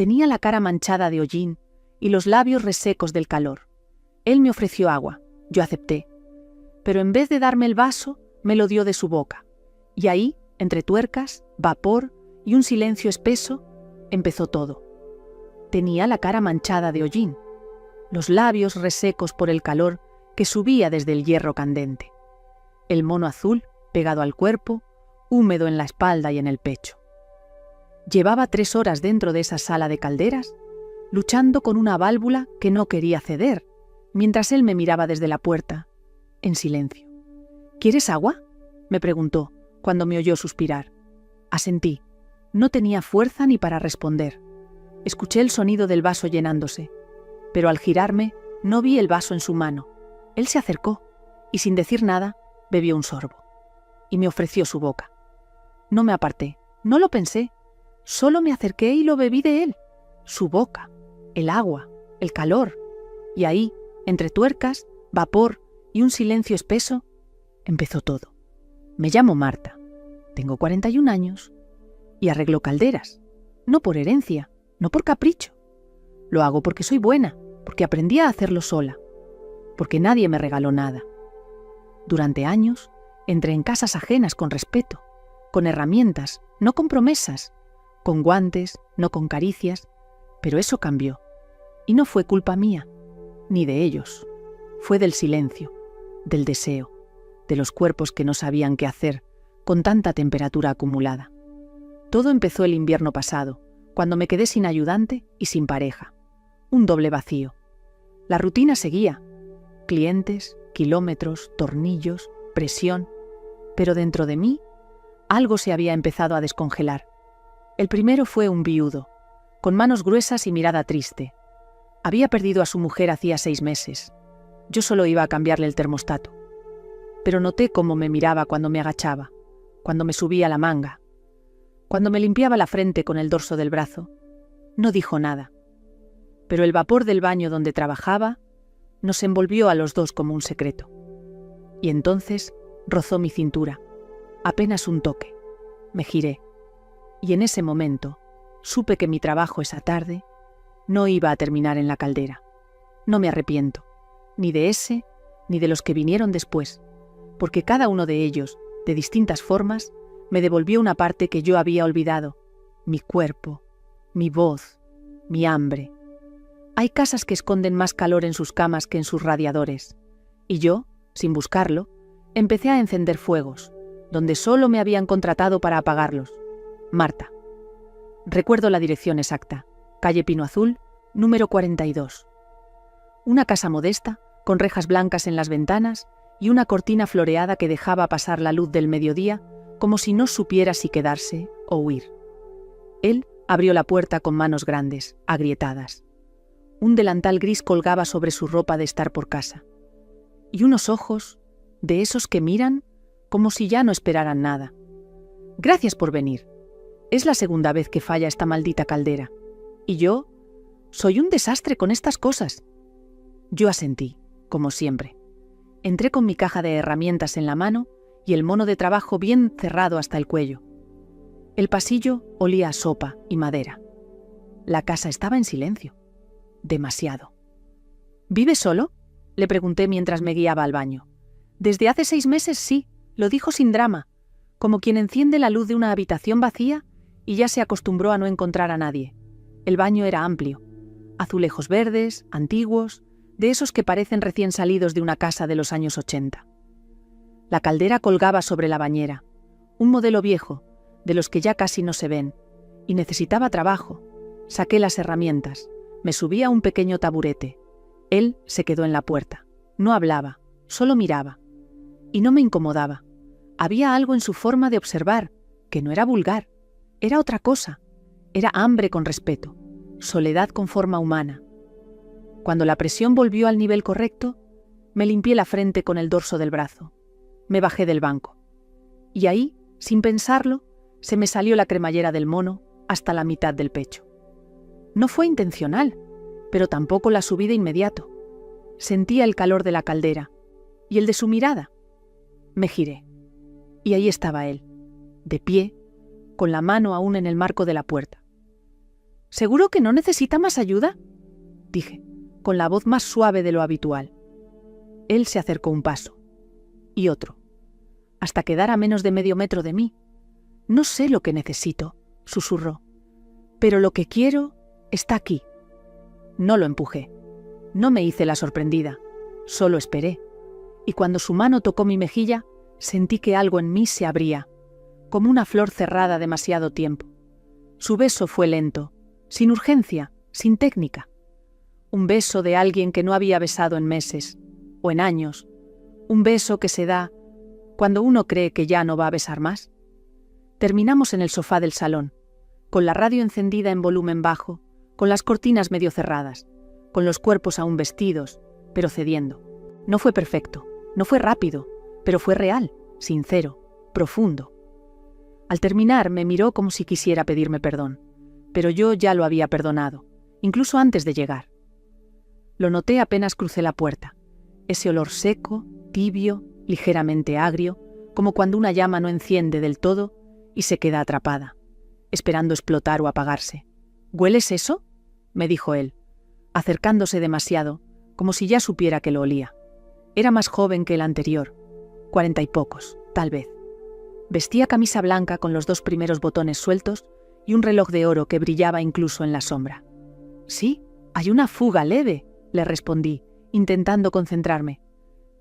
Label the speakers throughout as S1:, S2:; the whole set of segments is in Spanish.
S1: Tenía la cara manchada de hollín y los labios resecos del calor. Él me ofreció agua, yo acepté. Pero en vez de darme el vaso, me lo dio de su boca. Y ahí, entre tuercas, vapor y un silencio espeso, empezó todo. Tenía la cara manchada de hollín, los labios resecos por el calor que subía desde el hierro candente. El mono azul, pegado al cuerpo, húmedo en la espalda y en el pecho. Llevaba 3 horas dentro de esa sala de calderas, luchando con una válvula que no quería ceder, mientras él me miraba desde la puerta, en silencio. ¿Quieres agua?, me preguntó, cuando me oyó suspirar. Asentí. No tenía fuerza ni para responder. Escuché el sonido del vaso llenándose, pero al girarme no vi el vaso en su mano. Él se acercó y, sin decir nada, bebió un sorbo. Y me ofreció su boca. No me aparté, no lo pensé. Solo me acerqué y lo bebí de él. Su boca, el agua, el calor. Y ahí, entre tuercas, vapor y un silencio espeso, empezó todo. Me llamo Marta. Tengo 41 años. Y arreglo calderas. No por herencia, no por capricho. Lo hago porque soy buena, porque aprendí a hacerlo sola. Porque nadie me regaló nada. Durante años, entré en casas ajenas con respeto, con herramientas, no con promesas, con guantes, no con caricias, pero eso cambió. Y no fue culpa mía, ni de ellos. Fue del silencio, del deseo, de los cuerpos que no sabían qué hacer con tanta temperatura acumulada. Todo empezó el invierno pasado, cuando me quedé sin ayudante y sin pareja. Un doble vacío. La rutina seguía. Clientes, kilómetros, tornillos, presión. Pero dentro de mí, algo se había empezado a descongelar. El primero fue un viudo, con manos gruesas y mirada triste. Había perdido a su mujer hacía 6 meses. Yo solo iba a cambiarle el termostato. Pero noté cómo me miraba cuando me agachaba, cuando me subía la manga, cuando me limpiaba la frente con el dorso del brazo. No dijo nada. Pero el vapor del baño donde trabajaba nos envolvió a los dos como un secreto. Y entonces rozó mi cintura, apenas un toque. Me giré. Y en ese momento supe que mi trabajo esa tarde no iba a terminar en la caldera. No me arrepiento, ni de ese, ni de los que vinieron después, porque cada uno de ellos, de distintas formas, me devolvió una parte que yo había olvidado: mi cuerpo, mi voz, mi hambre. Hay casas que esconden más calor en sus camas que en sus radiadores, y yo, sin buscarlo, empecé a encender fuegos, donde solo me habían contratado para apagarlos. Marta. Recuerdo la dirección exacta: calle Pino Azul, número 42. Una casa modesta, con rejas blancas en las ventanas y una cortina floreada que dejaba pasar la luz del mediodía, como si no supiera si quedarse o huir. Él abrió la puerta con manos grandes, agrietadas. Un delantal gris colgaba sobre su ropa de estar por casa. Y unos ojos, de esos que miran, como si ya no esperaran nada. Gracias por venir. Es la segunda vez que falla esta maldita caldera. Y yo soy un desastre con estas cosas. Yo asentí, como siempre. Entré con mi caja de herramientas en la mano y el mono de trabajo bien cerrado hasta el cuello. El pasillo olía a sopa y madera. La casa estaba en silencio. Demasiado. ¿Vive solo?, le pregunté mientras me guiaba al baño. Desde hace 6 meses sí, lo dijo sin drama, como quien enciende la luz de una habitación vacía y ya se acostumbró a no encontrar a nadie. El baño era amplio, azulejos verdes, antiguos, de esos que parecen recién salidos de una casa de los años 80. La caldera colgaba sobre la bañera, un modelo viejo, de los que ya casi no se ven, y necesitaba trabajo. Saqué las herramientas, me subí a un pequeño taburete. Él se quedó en la puerta. No hablaba, solo miraba. Y no me incomodaba. Había algo en su forma de observar, que no era vulgar. Era otra cosa. Era hambre con respeto, soledad con forma humana. Cuando la presión volvió al nivel correcto, me limpié la frente con el dorso del brazo. Me bajé del banco. Y ahí, sin pensarlo, se me salió la cremallera del mono hasta la mitad del pecho. No fue intencional, pero tampoco la subí de inmediato. Sentía el calor de la caldera y el de su mirada. Me giré. Y ahí estaba él, de pie, con la mano aún en el marco de la puerta. ¿Seguro que no necesita más ayuda?, dije, con la voz más suave de lo habitual. Él se acercó un paso, y otro, hasta quedar a menos de medio metro de mí. No sé lo que necesito, susurró, pero lo que quiero está aquí. No lo empujé, no me hice la sorprendida, solo esperé, y cuando su mano tocó mi mejilla, sentí que algo en mí se abría, como una flor cerrada demasiado tiempo. Su beso fue lento, sin urgencia, sin técnica. Un beso de alguien que no había besado en meses, o en años. Un beso que se da cuando uno cree que ya no va a besar más. Terminamos en el sofá del salón, con la radio encendida en volumen bajo, con las cortinas medio cerradas, con los cuerpos aún vestidos, pero cediendo. No fue perfecto, no fue rápido, pero fue real, sincero, profundo. Al terminar me miró como si quisiera pedirme perdón, pero yo ya lo había perdonado, incluso antes de llegar. Lo noté apenas crucé la puerta, ese olor seco, tibio, ligeramente agrio, como cuando una llama no enciende del todo y se queda atrapada, esperando explotar o apagarse. ¿Hueles eso?, me dijo él, acercándose demasiado, como si ya supiera que lo olía. Era más joven que el anterior, 40 y pocos, tal vez. Vestía camisa blanca con los 2 primeros botones sueltos y un reloj de oro que brillaba incluso en la sombra. «Sí, hay una fuga leve», le respondí, intentando concentrarme.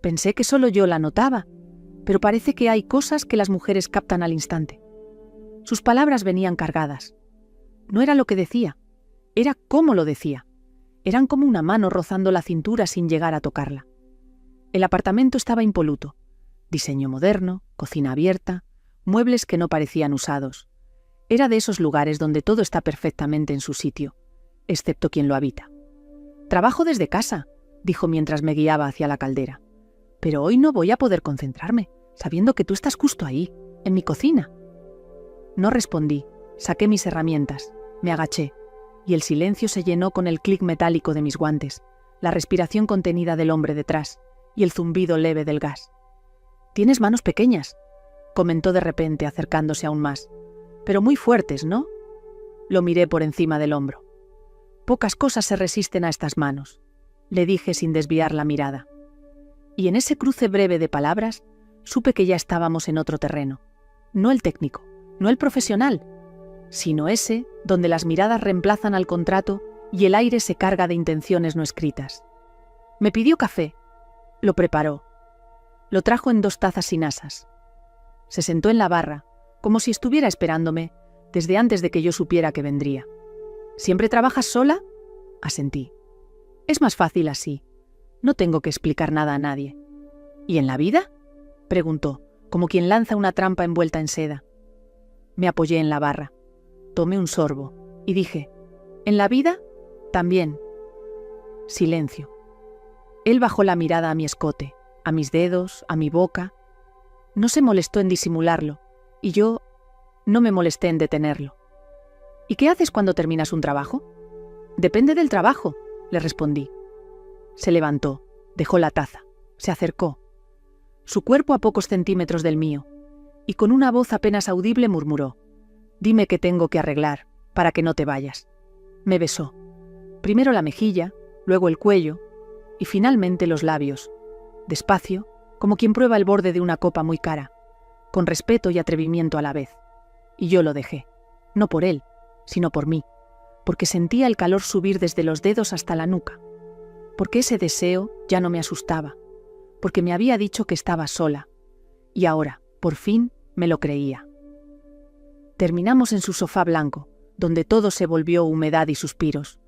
S1: Pensé que solo yo la notaba, pero parece que hay cosas que las mujeres captan al instante. Sus palabras venían cargadas. No era lo que decía, era cómo lo decía. Eran como una mano rozando la cintura sin llegar a tocarla. El apartamento estaba impoluto. Diseño moderno, cocina abierta, muebles que no parecían usados. Era de esos lugares donde todo está perfectamente en su sitio, excepto quien lo habita. «Trabajo desde casa», dijo mientras me guiaba hacia la caldera. «Pero hoy no voy a poder concentrarme, sabiendo que tú estás justo ahí, en mi cocina». No respondí, saqué mis herramientas, me agaché, y el silencio se llenó con el clic metálico de mis guantes, la respiración contenida del hombre detrás, y el zumbido leve del gas. «Tienes manos pequeñas», comentó de repente acercándose aún más, «pero muy fuertes, ¿no?». Lo miré por encima del hombro. «Pocas cosas se resisten a estas manos», le dije sin desviar la mirada. Y en ese cruce breve de palabras, supe que ya estábamos en otro terreno. No el técnico, no el profesional, sino ese donde las miradas reemplazan al contrato y el aire se carga de intenciones no escritas. Me pidió café. Lo preparó. Lo trajo en 2 tazas sin asas. Se sentó en la barra, como si estuviera esperándome, desde antes de que yo supiera que vendría. «¿Siempre trabajas sola?», asentí. «Es más fácil así. No tengo que explicar nada a nadie». «¿Y en la vida?», preguntó, como quien lanza una trampa envuelta en seda. Me apoyé en la barra. Tomé un sorbo y dije, «¿En la vida? También». Silencio. Él bajó la mirada a mi escote, a mis dedos, a mi boca. No se molestó en disimularlo, y yo no me molesté en detenerlo. «¿Y qué haces cuando terminas un trabajo?». «Depende del trabajo», le respondí. Se levantó, dejó la taza, se acercó. Su cuerpo a pocos centímetros del mío, y con una voz apenas audible murmuró, «Dime qué tengo que arreglar, para que no te vayas». Me besó. Primero la mejilla, luego el cuello, y finalmente los labios. Despacio, como quien prueba el borde de una copa muy cara, con respeto y atrevimiento a la vez. Y yo lo dejé, no por él, sino por mí, porque sentía el calor subir desde los dedos hasta la nuca, porque ese deseo ya no me asustaba, porque me había dicho que estaba sola, y ahora, por fin, me lo creía. Terminamos en su sofá blanco, donde todo se volvió humedad y suspiros,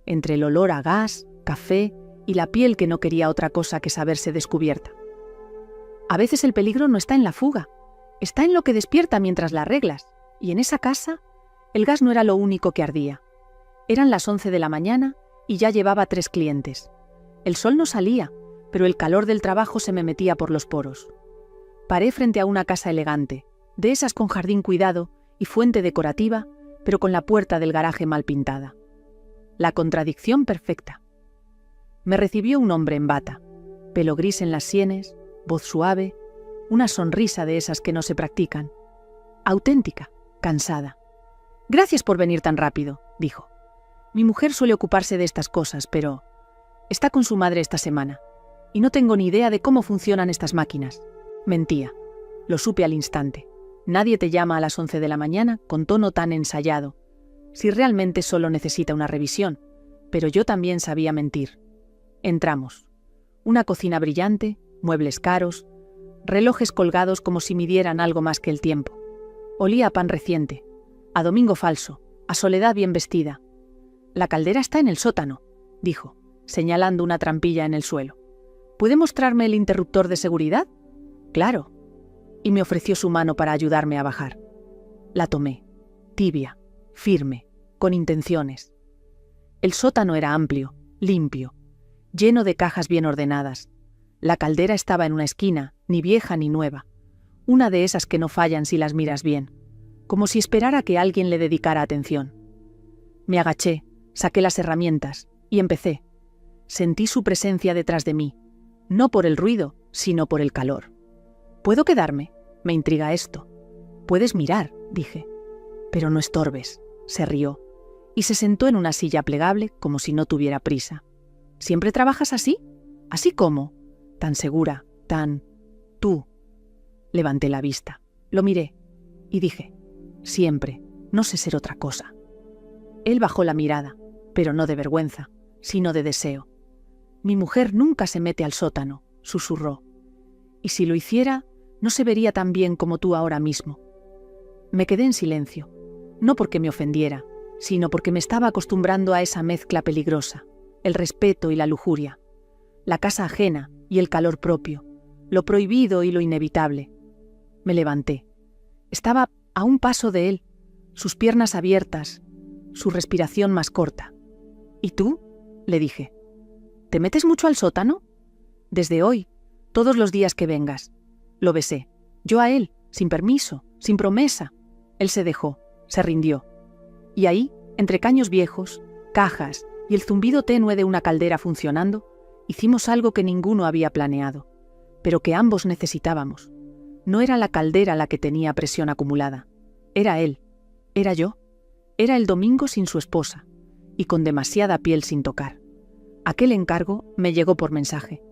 S1: entre el olor a gas, café y la piel que no quería otra cosa que saberse descubierta. A veces el peligro no está en la fuga, está en lo que despierta mientras la arreglas, y en esa casa el gas no era lo único que ardía. Eran las 11 de la mañana y ya llevaba 3 clientes. El sol no salía, pero el calor del trabajo se me metía por los poros. Paré frente a una casa elegante, de esas con jardín cuidado y fuente decorativa, pero con la puerta del garaje mal pintada. La contradicción perfecta. Me recibió un hombre en bata, pelo gris en las sienes, voz suave, una sonrisa de esas que no se practican. Auténtica, cansada. «Gracias por venir tan rápido», dijo. Mi mujer suele ocuparse de estas cosas, pero está con su madre esta semana, y no tengo ni idea de cómo funcionan estas máquinas. Mentía. Lo supe al instante. Nadie te llama a las 11 de la mañana con tono tan ensayado, si realmente solo necesita una revisión, pero yo también sabía mentir. Entramos. Una cocina brillante, muebles caros, relojes colgados como si midieran algo más que el tiempo. Olía a pan reciente, a domingo falso, a Soledad bien vestida. La caldera está en el sótano, dijo, señalando una trampilla en el suelo. ¿Puede mostrarme el interruptor de seguridad? Claro. Y me ofreció su mano para ayudarme a bajar. La tomé, tibia, firme, con intenciones. El sótano era amplio, limpio, lleno de cajas bien ordenadas. La caldera estaba en una esquina, ni vieja ni nueva, una de esas que no fallan si las miras bien, como si esperara que alguien le dedicara atención. Me agaché, saqué las herramientas y empecé. Sentí su presencia detrás de mí, no por el ruido, sino por el calor. ¿Puedo quedarme? Me intriga esto. Puedes mirar, dije. Pero no estorbes, se rió, y se sentó en una silla plegable como si no tuviera prisa. ¿Siempre trabajas así? ¿Así cómo? Tan segura, tan... Tú. Levanté la vista, lo miré, y dije, siempre, no sé ser otra cosa. Él bajó la mirada, pero no de vergüenza, sino de deseo. Mi mujer nunca se mete al sótano, susurró. Y si lo hiciera, no se vería tan bien como tú ahora mismo. Me quedé en silencio, no porque me ofendiera, sino porque me estaba acostumbrando a esa mezcla peligrosa, el respeto y la lujuria, la casa ajena y el calor propio, lo prohibido y lo inevitable. Me levanté. Estaba a un paso de él, sus piernas abiertas, su respiración más corta. ¿Y tú? Le dije. ¿Te metes mucho al sótano? Desde hoy, todos los días que vengas. Lo besé. Yo a él, sin permiso, sin promesa. Él se dejó, se rindió. Y ahí, entre caños viejos, cajas y el zumbido tenue de una caldera funcionando, hicimos algo que ninguno había planeado, pero que ambos necesitábamos. No era la caldera la que tenía presión acumulada. Era él. Era yo. Era el domingo sin su esposa, y con demasiada piel sin tocar. Aquel encargo me llegó por mensaje.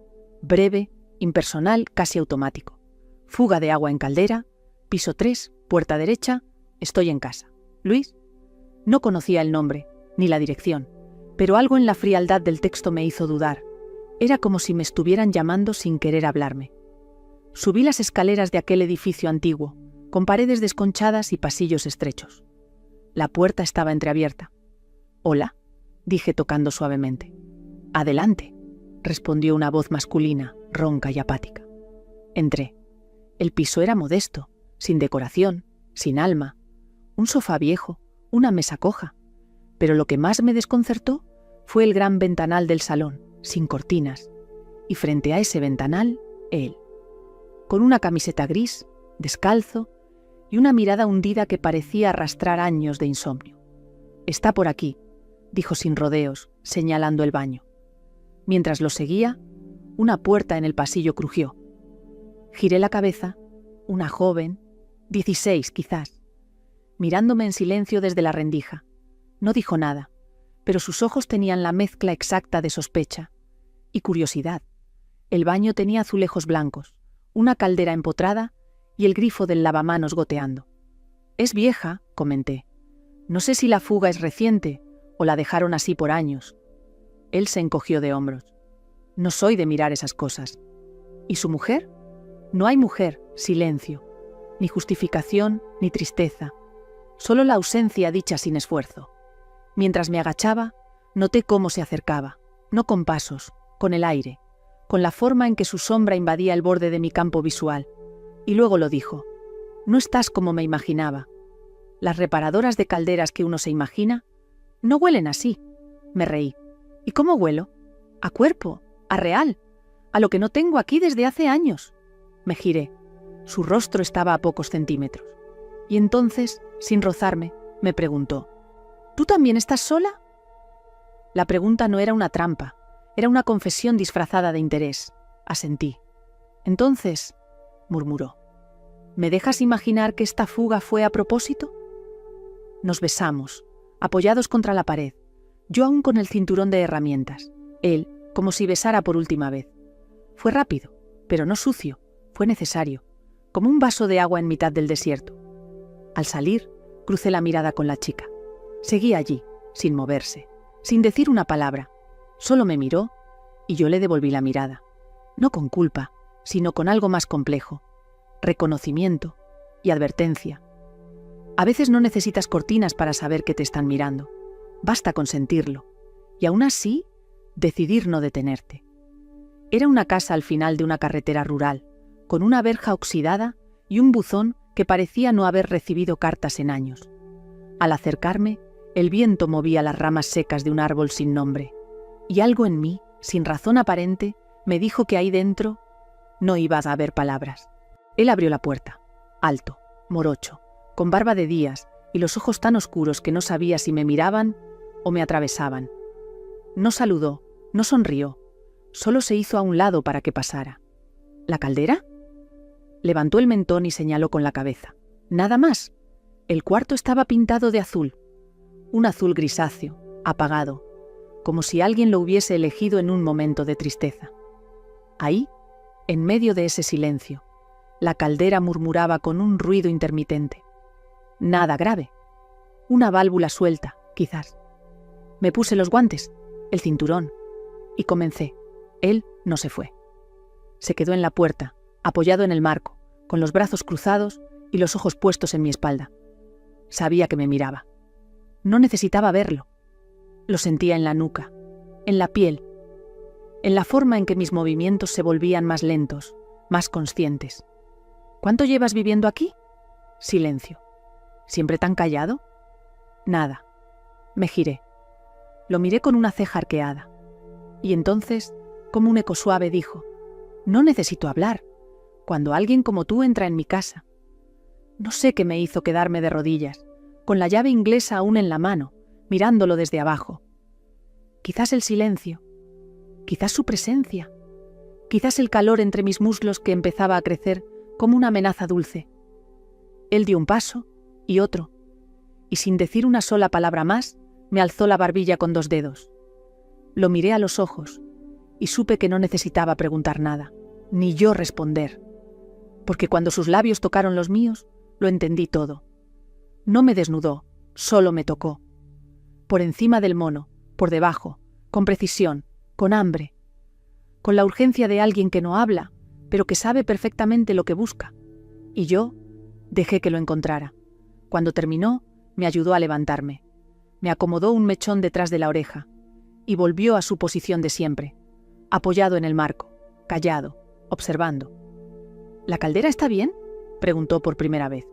S1: Breve, impersonal, casi automático. Fuga de agua en caldera, piso 3, puerta derecha, estoy en casa. ¿Luis? No conocía el nombre, ni la dirección, pero algo en la frialdad del texto me hizo dudar. Era como si me estuvieran llamando sin querer hablarme. Subí las escaleras de aquel edificio antiguo, con paredes desconchadas y pasillos estrechos. La puerta estaba entreabierta. «Hola», dije tocando suavemente. «Adelante», respondió una voz masculina, ronca y apática. Entré. El piso era modesto, sin decoración, sin alma. Un sofá viejo, una mesa coja. Pero lo que más me desconcertó fue el gran ventanal del salón, sin cortinas, y frente a ese ventanal, él, con una camiseta gris, descalzo, y una mirada hundida que parecía arrastrar años de insomnio. «Está por aquí», dijo sin rodeos, señalando el baño. Mientras lo seguía, una puerta en el pasillo crujió. Giré la cabeza, una joven, 16 quizás, mirándome en silencio desde la rendija. No dijo nada, pero sus ojos tenían la mezcla exacta de sospecha y curiosidad. El baño tenía azulejos blancos, una caldera empotrada y el grifo del lavamanos goteando. «Es vieja», comenté. «No sé si la fuga es reciente o la dejaron así por años». Él se encogió de hombros. «No soy de mirar esas cosas». «¿Y su mujer?» «No hay mujer», silencio. Ni justificación, ni tristeza. Solo la ausencia dicha sin esfuerzo. Mientras me agachaba, noté cómo se acercaba, no con pasos, con el aire, con la forma en que su sombra invadía el borde de mi campo visual. Y luego lo dijo. «No estás como me imaginaba. Las reparadoras de calderas que uno se imagina no huelen así». Me reí. «¿Y cómo huelo? A cuerpo, a real, a lo que no tengo aquí desde hace años». Me giré. Su rostro estaba a pocos centímetros. Y entonces, sin rozarme, me preguntó: «¿Tú también estás sola?» La pregunta no era una trampa, era una confesión disfrazada de interés. Asentí. «Entonces», murmuró, «¿me dejas imaginar que esta fuga fue a propósito?» Nos besamos, apoyados contra la pared, Yo aún con el cinturón de herramientas, él como si besara por última vez. Fue rápido, pero no sucio, fue necesario, como un vaso de agua en mitad del desierto. Al salir, crucé la mirada con la chica. Seguía allí, sin moverse, sin decir una palabra. Solo me miró y yo le devolví la mirada. No con culpa, sino con algo más complejo. Reconocimiento y advertencia. A veces no necesitas cortinas para saber que te están mirando. Basta con sentirlo. Y aún así, decidir no detenerte. Era una casa al final de una carretera rural, con una verja oxidada y un buzón que parecía no haber recibido cartas en años. Al acercarme, el viento movía las ramas secas de un árbol sin nombre, y algo en mí, sin razón aparente, me dijo que ahí dentro no iba a haber palabras. Él abrió la puerta, alto, morocho, con barba de días y los ojos tan oscuros que no sabía si me miraban o me atravesaban. No saludó, no sonrió, solo se hizo a un lado para que pasara. ¿La caldera? Levantó el mentón y señaló con la cabeza. Nada más. El cuarto estaba pintado de azul. Un azul grisáceo, apagado, como si alguien lo hubiese elegido en un momento de tristeza. Ahí, en medio de ese silencio, la caldera murmuraba con un ruido intermitente. Nada grave. Una válvula suelta, quizás. Me puse los guantes, el cinturón, y comencé. Él no se fue. Se quedó en la puerta, apoyado en el marco, con los brazos cruzados y los ojos puestos en mi espalda. Sabía que me miraba. No necesitaba verlo. Lo sentía en la nuca, en la piel, en la forma en que mis movimientos se volvían más lentos, más conscientes. ¿Cuánto llevas viviendo aquí? Silencio. ¿Siempre tan callado? Nada. Me giré. Lo miré con una ceja arqueada. Y entonces, como un eco suave, dijo: «No necesito hablar, cuando alguien como tú entra en mi casa». No sé qué me hizo quedarme de rodillas, con la llave inglesa aún en la mano, mirándolo desde abajo. Quizás el silencio, quizás su presencia, quizás el calor entre mis muslos que empezaba a crecer como una amenaza dulce. Él dio un paso y otro, y sin decir una sola palabra más, me alzó la barbilla con 2 dedos. Lo miré a los ojos y supe que no necesitaba preguntar nada, ni yo responder, porque cuando sus labios tocaron los míos, lo entendí todo. No me desnudó, solo me tocó. Por encima del mono, por debajo, con precisión, con hambre, con la urgencia de alguien que no habla, pero que sabe perfectamente lo que busca. Y yo dejé que lo encontrara. Cuando terminó, me ayudó a levantarme. Me acomodó un mechón detrás de la oreja y volvió a su posición de siempre, apoyado en el marco, callado, observando. ¿La caldera está bien?, preguntó por primera vez.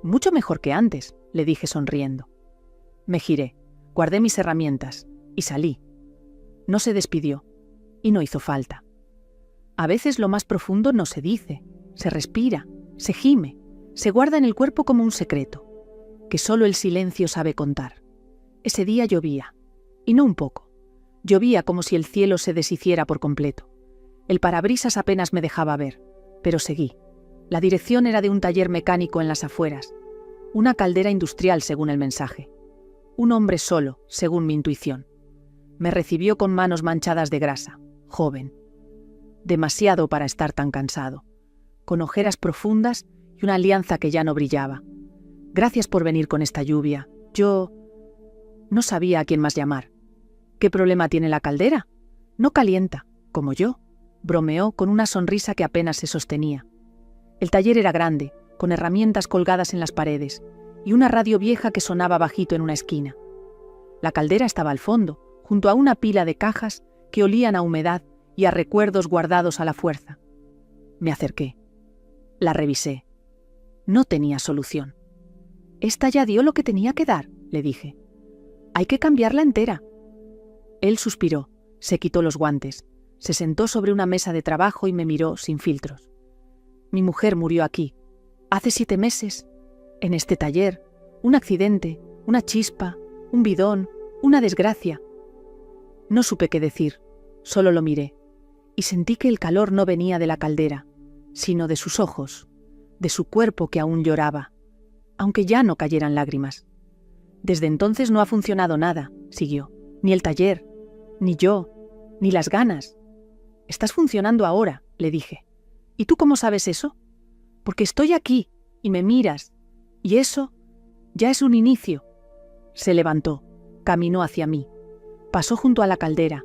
S1: Mucho mejor que antes, le dije sonriendo. Me giré, guardé mis herramientas y salí. No se despidió y no hizo falta. A veces lo más profundo no se dice, se respira, se gime, se guarda en el cuerpo como un secreto, que solo el silencio sabe contar. Ese día llovía, y no un poco. Llovía como si el cielo se deshiciera por completo. El parabrisas apenas me dejaba ver, pero seguí. La dirección era de un taller mecánico en las afueras, una caldera industrial según el mensaje. Un hombre solo, según mi intuición. Me recibió con manos manchadas de grasa, joven. Demasiado para estar tan cansado, con ojeras profundas y una alianza que ya no brillaba. Gracias por venir con esta lluvia. Yo no sabía a quién más llamar. ¿Qué problema tiene la caldera? No calienta, como yo, bromeó con una sonrisa que apenas se sostenía. El taller era grande, con herramientas colgadas en las paredes, y una radio vieja que sonaba bajito en una esquina. La caldera estaba al fondo, junto a una pila de cajas que olían a humedad y a recuerdos guardados a la fuerza. Me acerqué. La revisé. No tenía solución. «Esta ya dio lo que tenía que dar», le dije. «Hay que cambiarla entera». Él suspiró, se quitó los guantes, se sentó sobre una mesa de trabajo y me miró sin filtros. «Mi mujer murió aquí, hace 7 meses, en este taller, un accidente, una chispa, un bidón, una desgracia». No supe qué decir, solo lo miré, y sentí que el calor no venía de la caldera, sino de sus ojos, de su cuerpo que aún lloraba, aunque ya no cayeran lágrimas. «Desde entonces no ha funcionado nada», siguió. Ni el taller, ni yo, ni las ganas. Estás funcionando ahora, le dije. ¿Y tú cómo sabes eso? Porque estoy aquí y me miras, y eso ya es un inicio. Se levantó, caminó hacia mí, pasó junto a la caldera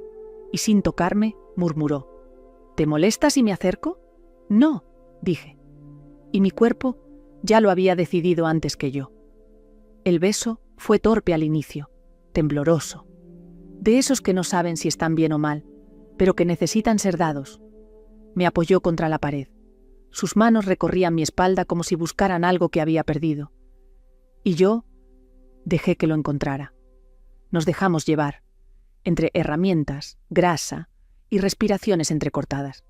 S1: y sin tocarme murmuró: ¿Te molesta si me acerco? No, dije. Y mi cuerpo ya lo había decidido antes que yo. El beso fue torpe al inicio, tembloroso. De esos que no saben si están bien o mal, pero que necesitan ser dados. Me apoyó contra la pared. Sus manos recorrían mi espalda como si buscaran algo que había perdido. Y yo dejé que lo encontrara. Nos dejamos llevar, entre herramientas, grasa y respiraciones entrecortadas.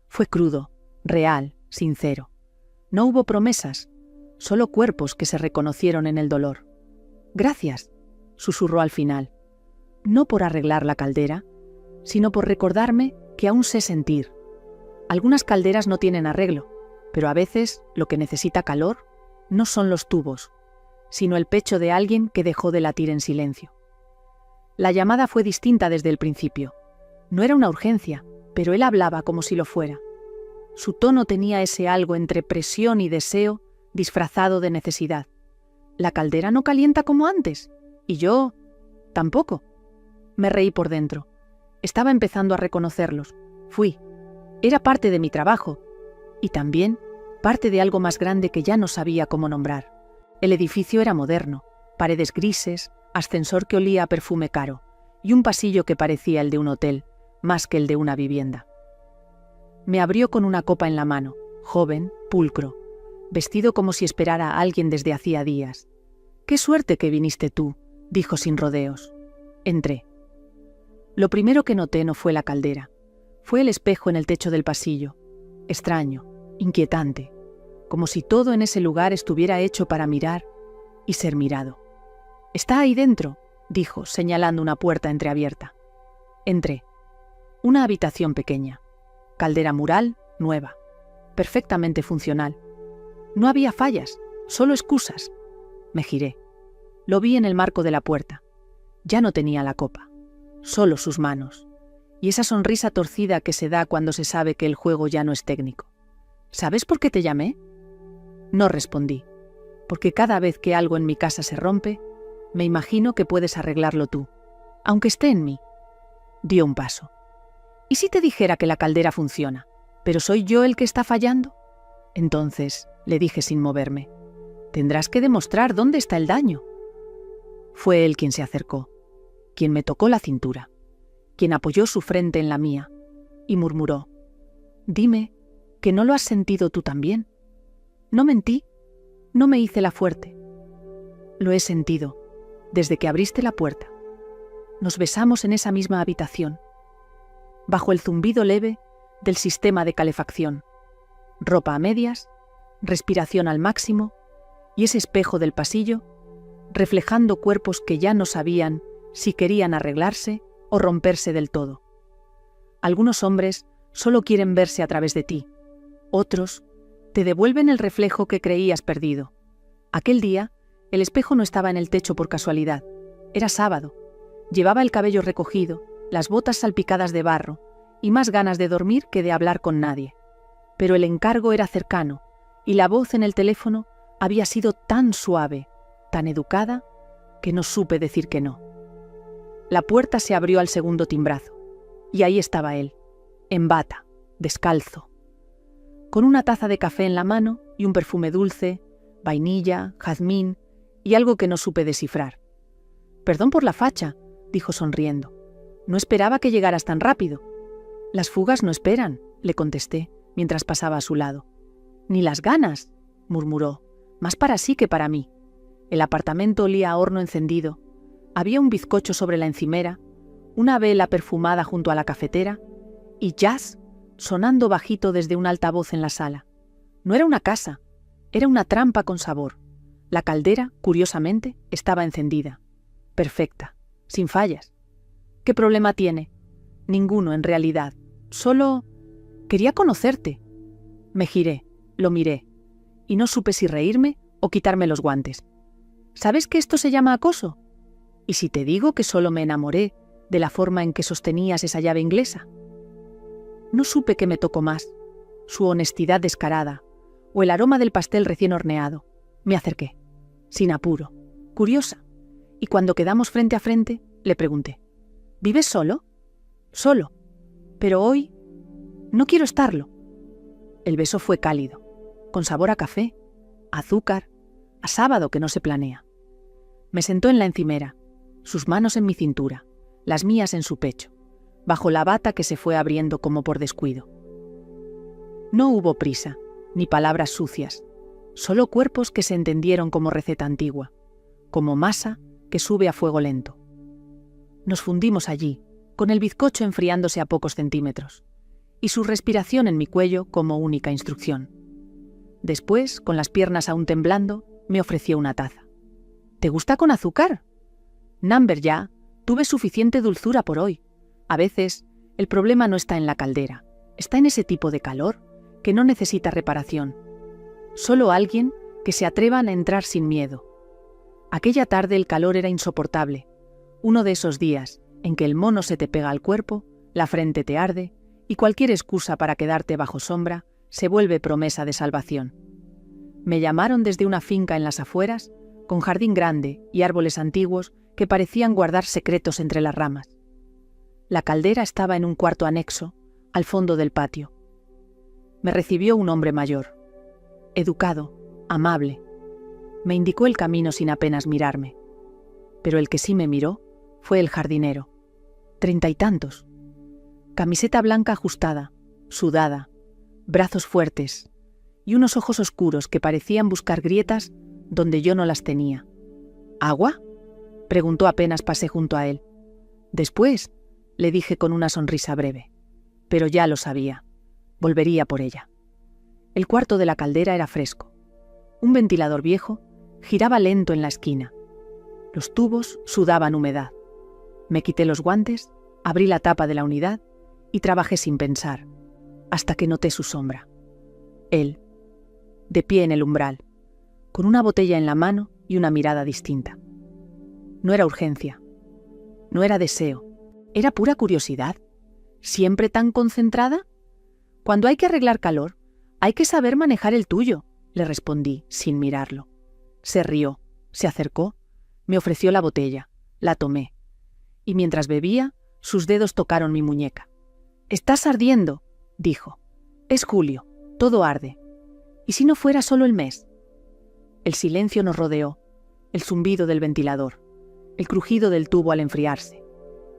S1: Fue crudo, real, sincero. No hubo promesas, solo cuerpos que se reconocieron en el dolor. Gracias, susurró al final. No por arreglar la caldera, sino por recordarme que aún sé sentir. Algunas calderas no tienen arreglo, pero a veces lo que necesita calor no son los tubos, sino el pecho de alguien que dejó de latir en silencio. La llamada fue distinta desde el principio. No era una urgencia, pero él hablaba como si lo fuera. Su tono tenía ese algo entre presión y deseo disfrazado de necesidad. La caldera no calienta como antes, y yo tampoco. Me reí por dentro. Estaba empezando a reconocerlos. Fui. Era parte de mi trabajo, y también parte de algo más grande que ya no sabía cómo nombrar. El edificio era moderno, paredes grises, ascensor que olía a perfume caro, y un pasillo que parecía el de un hotel, más que el de una vivienda. Me abrió con una copa en la mano, joven, pulcro, vestido como si esperara a alguien desde hacía días. «Qué suerte que viniste tú», dijo sin rodeos. Entré. Lo primero que noté no fue la caldera, fue el espejo en el techo del pasillo, extraño, inquietante, como si todo en ese lugar estuviera hecho para mirar y ser mirado. «Está ahí dentro», dijo, señalando una puerta entreabierta. Entré. Una habitación pequeña. Caldera mural, nueva. Perfectamente funcional. No había fallas, solo excusas. Me giré. Lo vi en el marco de la puerta. Ya no tenía la copa, solo sus manos. Y esa sonrisa torcida que se da cuando se sabe que el juego ya no es técnico. ¿Sabes por qué te llamé? No respondí, porque cada vez que algo en mi casa se rompe, me imagino que puedes arreglarlo tú, aunque esté en mí. Dio un paso. ¿Y si te dijera que la caldera funciona, pero soy yo el que está fallando? Entonces, le dije sin moverme, tendrás que demostrar dónde está el daño. Fue él quien se acercó, quien me tocó la cintura, quien apoyó su frente en la mía y murmuró: «Dime que no lo has sentido tú también». No mentí, no me hice la fuerte. Lo he sentido, desde que abriste la puerta. Nos besamos en esa misma habitación, bajo el zumbido leve del sistema de calefacción, ropa a medias, respiración al máximo y ese espejo del pasillo reflejando cuerpos que ya no sabían si querían arreglarse o romperse del todo. Algunos hombres solo quieren verse a través de ti, otros te devuelven el reflejo que creías perdido. Aquel día, el espejo no estaba en el techo por casualidad. Era sábado. Llevaba el cabello recogido, las botas salpicadas de barro y más ganas de dormir que de hablar con nadie. Pero el encargo era cercano y la voz en el teléfono había sido tan suave, tan educada, que no supe decir que no. La puerta se abrió al segundo timbrazo y ahí estaba él, en bata, descalzo, con una taza de café en la mano y un perfume dulce, vainilla, jazmín y algo que no supe descifrar. «Perdón por la facha», dijo sonriendo. «No esperaba que llegaras tan rápido». «Las fugas no esperan», le contesté, mientras pasaba a su lado. «Ni las ganas», murmuró, «más para sí que para mí». El apartamento olía a horno encendido. Había un bizcocho sobre la encimera, una vela perfumada junto a la cafetera y jazz sonando bajito desde un altavoz en la sala. No era una casa, era una trampa con sabor. La caldera, curiosamente, estaba encendida. Perfecta, sin fallas. ¿Qué problema tiene? Ninguno, en realidad. Solo quería conocerte. Me giré, lo miré, y no supe si reírme o quitarme los guantes. ¿Sabes que esto se llama acoso? Y si te digo que solo me enamoré ¿De la forma en que sostenías esa llave inglesa? No supe qué me tocó más, su honestidad descarada o el aroma del pastel recién horneado. Me acerqué, sin apuro, curiosa, y cuando quedamos frente a frente, le pregunté: ¿vives solo? Solo. Pero hoy no quiero estarlo. El beso fue cálido, con sabor a café, a azúcar, a sábado que no se planea. Me sentó en la encimera, sus manos en mi cintura, las mías en su pecho, bajo la bata que se fue abriendo como por descuido. No hubo prisa, ni palabras sucias, solo cuerpos que se entendieron como receta antigua, como masa que sube a fuego lento. Nos fundimos allí, con el bizcocho enfriándose a pocos centímetros, y su respiración en mi cuello como única instrucción. Después, con las piernas aún temblando, me ofreció una taza. ¿Te gusta con azúcar? Number ya, tuve suficiente dulzura por hoy. A veces, el problema no está en la caldera, está en ese tipo de calor que no necesita reparación. Solo alguien que se atrevan a entrar sin miedo. Aquella tarde el calor era insoportable, uno de esos días en que el mono se te pega al cuerpo, la frente te arde y cualquier excusa para quedarte bajo sombra se vuelve promesa de salvación. Me llamaron desde una finca en las afueras, con jardín grande y árboles antiguos que parecían guardar secretos entre las ramas. La caldera estaba en un cuarto anexo, al fondo del patio. Me recibió un hombre mayor, educado, amable. Me indicó el camino sin apenas mirarme. Pero el que sí me miró fue el jardinero. 30 y tantos. Camiseta blanca ajustada, sudada, brazos fuertes y unos ojos oscuros que parecían buscar grietas donde yo no las tenía. ¿Agua?, preguntó apenas pasé junto a él. Después, le dije con una sonrisa breve. Pero ya lo sabía. Volvería por ella. El cuarto de la caldera era fresco. Un ventilador viejo giraba lento en la esquina. Los tubos sudaban humedad. Me quité los guantes, abrí la tapa de la unidad y trabajé sin pensar, hasta que noté su sombra. Él, de pie en el umbral, con una botella en la mano y una mirada distinta. No era urgencia, no era deseo, era pura curiosidad. ¿Siempre tan concentrada? Cuando hay que arreglar calor, hay que saber manejar el tuyo, le respondí sin mirarlo. Se rió, se acercó, me ofreció la botella, la tomé, y mientras bebía, sus dedos tocaron mi muñeca. «Estás ardiendo», dijo. «Es julio, todo arde. ¿Y si no fuera solo el mes?» El silencio nos rodeó, el zumbido del ventilador, el crujido del tubo al enfriarse,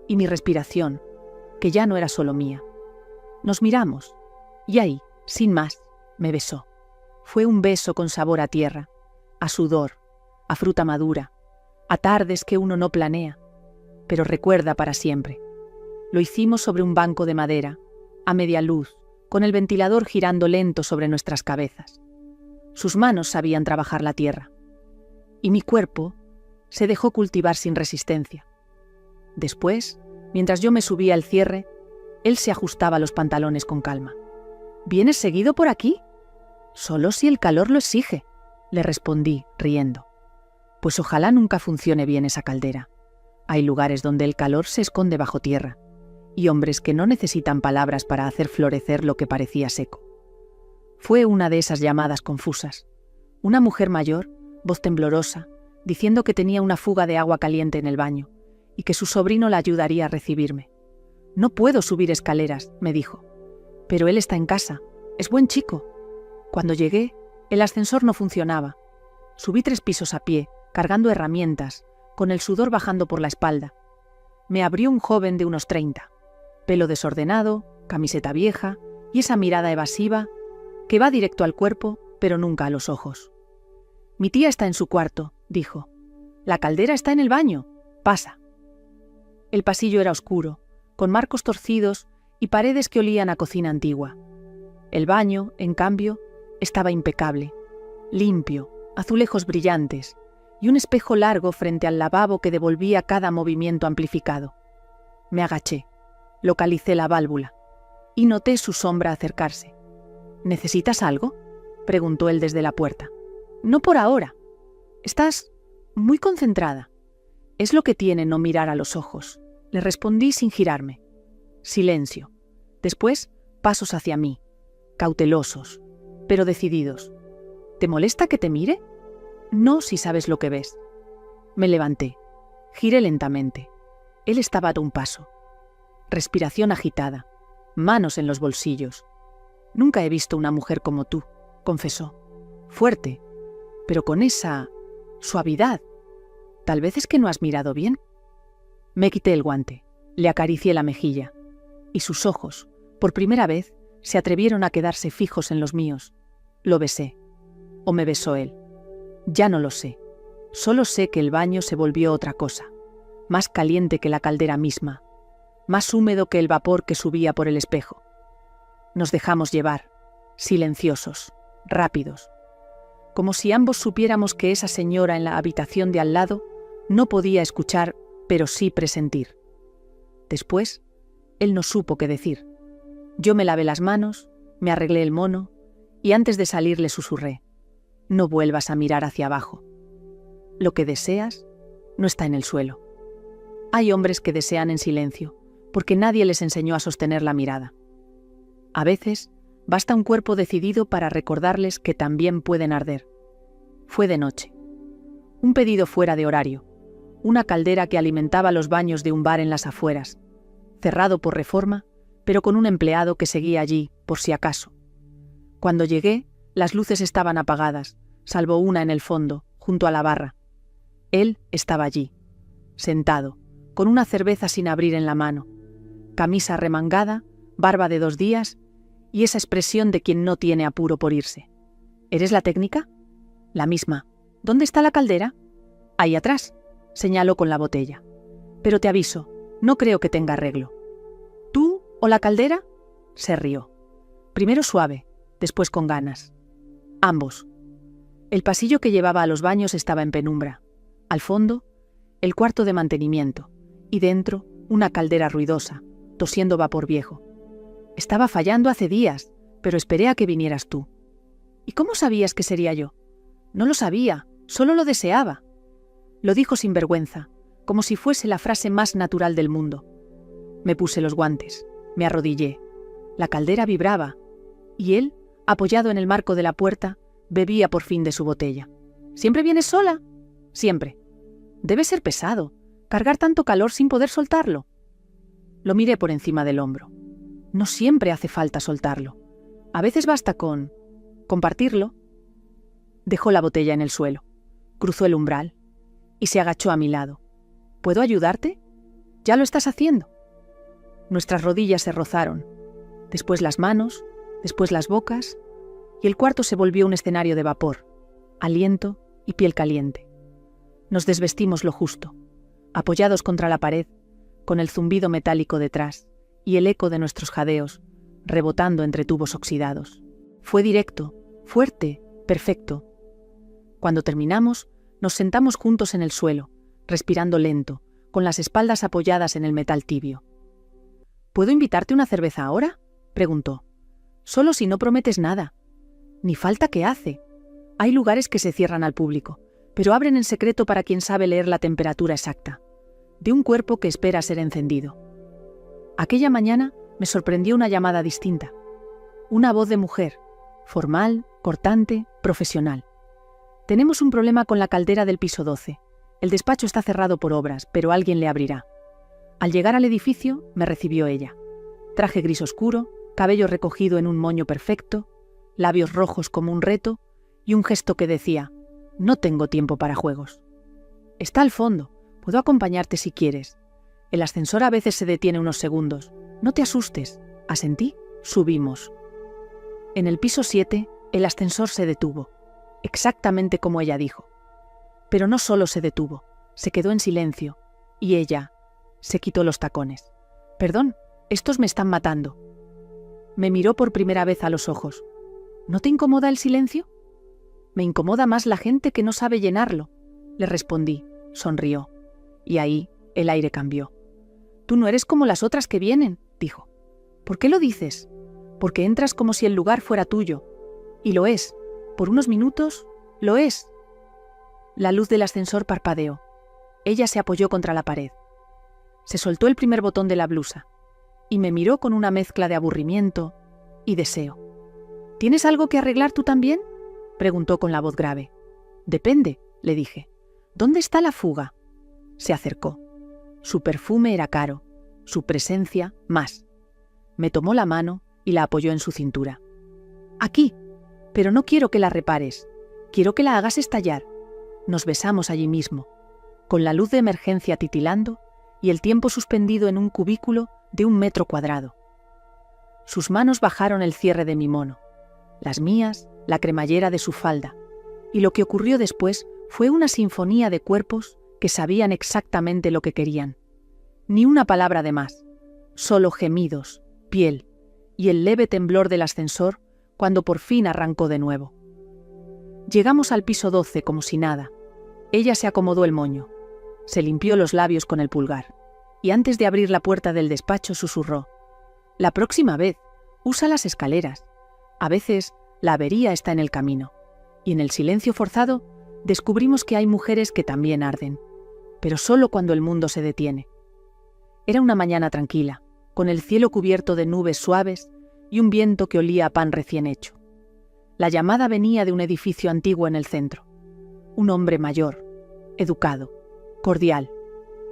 S1: y mi respiración, que ya no era solo mía. Nos miramos, y ahí, sin más, me besó. Fue un beso con sabor a tierra, a sudor, a fruta madura, a tardes que uno no planea, pero recuerda para siempre. Lo hicimos sobre un banco de madera, a media luz, con el ventilador girando lento sobre nuestras cabezas. Sus manos sabían trabajar la tierra, y mi cuerpo se dejó cultivar sin resistencia. Después, mientras yo me subía al cierre, él se ajustaba los pantalones con calma. «¿Vienes seguido por aquí?» «Solo si el calor lo exige», le respondí, riendo. «Pues ojalá nunca funcione bien esa caldera. Hay lugares donde el calor se esconde bajo tierra, y hombres que no necesitan palabras para hacer florecer lo que parecía seco». Fue una de esas llamadas confusas. Una mujer mayor, voz temblorosa, diciendo que tenía una fuga de agua caliente en el baño, y que su sobrino la ayudaría a recibirme. «No puedo subir escaleras», me dijo. «Pero él está en casa, es buen chico». Cuando llegué, el ascensor no funcionaba. Subí 3 pisos a pie, cargando herramientas, con el sudor bajando por la espalda. Me abrió un joven de unos 30, pelo desordenado, camiseta vieja y esa mirada evasiva que va directo al cuerpo, pero nunca a los ojos. «Mi tía está en su cuarto», dijo. «La caldera está en el baño. Pasa». El pasillo era oscuro, con marcos torcidos y paredes que olían a cocina antigua. El baño, en cambio, estaba impecable, limpio, azulejos brillantes y un espejo largo frente al lavabo que devolvía cada movimiento amplificado. Me agaché, localicé la válvula y noté su sombra acercarse. «¿Necesitas algo?», preguntó él desde la puerta. «No por ahora. Estás muy concentrada. Es lo que tiene no mirar a los ojos. Le respondí sin girarme. Silencio. Después, pasos hacia mí, cautelosos, pero decididos. ¿Te molesta que te mire? No, si sabes lo que ves. Me levanté. Giré lentamente. Él estaba a un paso. Respiración agitada. Manos en los bolsillos. Nunca he visto una mujer como tú, confesó. Fuerte, pero con esa suavidad. Tal vez es que no has mirado bien. Me quité el guante, le acaricié la mejilla, y sus ojos, por primera vez, se atrevieron a quedarse fijos en los míos. Lo besé. ¿O me besó él? Ya no lo sé. Solo sé que el baño se volvió otra cosa, más caliente que la caldera misma, más húmedo que el vapor que subía por el espejo. Nos dejamos llevar, silenciosos, rápidos, como si ambos supiéramos que esa señora en la habitación de al lado no podía escuchar, pero sí presentir. Después, él no supo qué decir. Yo me lavé las manos, me arreglé el mono, y antes de salir le susurré: no vuelvas a mirar hacia abajo. Lo que deseas no está en el suelo. Hay hombres que desean en silencio, porque nadie les enseñó a sostener la mirada. A veces, basta un cuerpo decidido para recordarles que también pueden arder. Fue de noche. Un pedido fuera de horario. Una caldera que alimentaba los baños de un bar en las afueras, cerrado por reforma, pero con un empleado que seguía allí, por si acaso. Cuando llegué, las luces estaban apagadas, salvo una en el fondo, junto a la barra. Él estaba allí, sentado, con una cerveza sin abrir en la mano, camisa remangada, barba de 2 días y esa expresión de quien no tiene apuro por irse. ¿Eres la técnica? La misma. ¿Dónde está la caldera? Ahí atrás, señaló con la botella. Pero te aviso, no creo que tenga arreglo. ¿Tú o la caldera? Se rió. Primero suave, después con ganas. Ambos. El pasillo que llevaba a los baños estaba en penumbra. Al fondo, el cuarto de mantenimiento, y dentro, una caldera ruidosa, tosiendo vapor viejo. Estaba fallando hace días, pero esperé a que vinieras tú. ¿Y cómo sabías que sería yo? No lo sabía, solo lo deseaba. Lo dijo sin vergüenza, como si fuese la frase más natural del mundo. Me puse los guantes, me arrodillé. La caldera vibraba, y él, apoyado en el marco de la puerta, bebía por fin de su botella. ¿Siempre vienes sola? Siempre. Debe ser pesado, cargar tanto calor sin poder soltarlo. Lo miré por encima del hombro. No siempre hace falta soltarlo. A veces basta con compartirlo. Dejó la botella en el suelo, cruzó el umbral y se agachó a mi lado. ¿Puedo ayudarte? Ya lo estás haciendo. Nuestras rodillas se rozaron, después las manos, después las bocas, y el cuarto se volvió un escenario de vapor, aliento y piel caliente. Nos desvestimos lo justo, apoyados contra la pared, con el zumbido metálico detrás y el eco de nuestros jadeos, rebotando entre tubos oxidados. Fue directo, fuerte, perfecto. Cuando terminamos, nos sentamos juntos en el suelo, respirando lento, con las espaldas apoyadas en el metal tibio. ¿Puedo invitarte una cerveza ahora?, preguntó. Solo si no prometes nada. Ni falta que hace. Hay lugares que se cierran al público, pero abren en secreto para quien sabe leer la temperatura exacta, de un cuerpo que espera ser encendido. Aquella mañana me sorprendió una llamada distinta. Una voz de mujer, formal, cortante, profesional. Tenemos un problema con la caldera del piso 12. El despacho está cerrado por obras, pero alguien le abrirá. Al llegar al edificio, me recibió ella. Traje gris oscuro, cabello recogido en un moño perfecto, labios rojos como un reto y un gesto que decía: no tengo tiempo para juegos. Está al fondo, puedo acompañarte si quieres. El ascensor a veces se detiene unos segundos. No te asustes, asentí, subimos. En el piso 7, el ascensor se detuvo, exactamente como ella dijo. Pero no solo se detuvo, se quedó en silencio, y ella se quitó los tacones. Perdón, estos me están matando. Me miró por primera vez a los ojos. ¿No te incomoda el silencio? Me incomoda más la gente que no sabe llenarlo, le respondí, sonrió. Y ahí el aire cambió. Tú no eres como las otras que vienen, dijo. ¿Por qué lo dices? Porque entras como si el lugar fuera tuyo. Y lo es. Por unos minutos, lo es. La luz del ascensor parpadeó. Ella se apoyó contra la pared. Se soltó el primer botón de la blusa y me miró con una mezcla de aburrimiento y deseo. ¿Tienes algo que arreglar tú también?, preguntó con la voz grave. Depende, le dije. ¿Dónde está la fuga? Se acercó. Su perfume era caro, su presencia más. Me tomó la mano y la apoyó en su cintura. Aquí, pero no quiero que la repares. Quiero que la hagas estallar. Nos besamos allí mismo, con la luz de emergencia titilando y el tiempo suspendido en un cubículo de 1 metro cuadrado. Sus manos bajaron el cierre de mi mono, las mías la cremallera de su falda, y lo que ocurrió después fue una sinfonía de cuerpos que sabían exactamente lo que querían. Ni una palabra de más, solo gemidos, piel y el leve temblor del ascensor cuando por fin arrancó de nuevo. Llegamos al piso 12 como si nada. Ella se acomodó el moño, se limpió los labios con el pulgar, y antes de abrir la puerta del despacho susurró: «La próxima vez, usa las escaleras. A veces, la avería está en el camino». Y en el silencio forzado, descubrimos que hay mujeres que también arden, pero solo cuando el mundo se detiene. Era una mañana tranquila, con el cielo cubierto de nubes suaves y un viento que olía a pan recién hecho. La llamada venía de un edificio antiguo en el centro. Un hombre mayor, educado, cordial,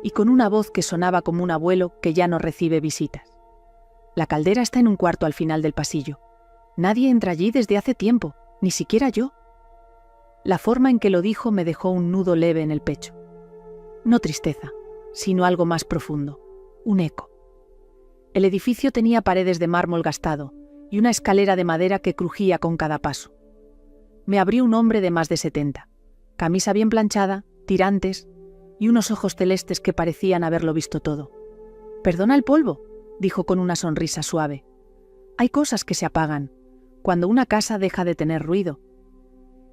S1: y con una voz que sonaba como un abuelo que ya no recibe visitas. La caldera está en un cuarto al final del pasillo. Nadie entra allí desde hace tiempo, ni siquiera yo. La forma en que lo dijo me dejó un nudo leve en el pecho. No tristeza, sino algo más profundo, un eco. El edificio tenía paredes de mármol gastado y una escalera de madera que crujía con cada paso. Me abrió un hombre de más de 70, camisa bien planchada, tirantes y unos ojos celestes que parecían haberlo visto todo. «Perdona el polvo», dijo con una sonrisa suave. «Hay cosas que se apagan cuando una casa deja de tener ruido».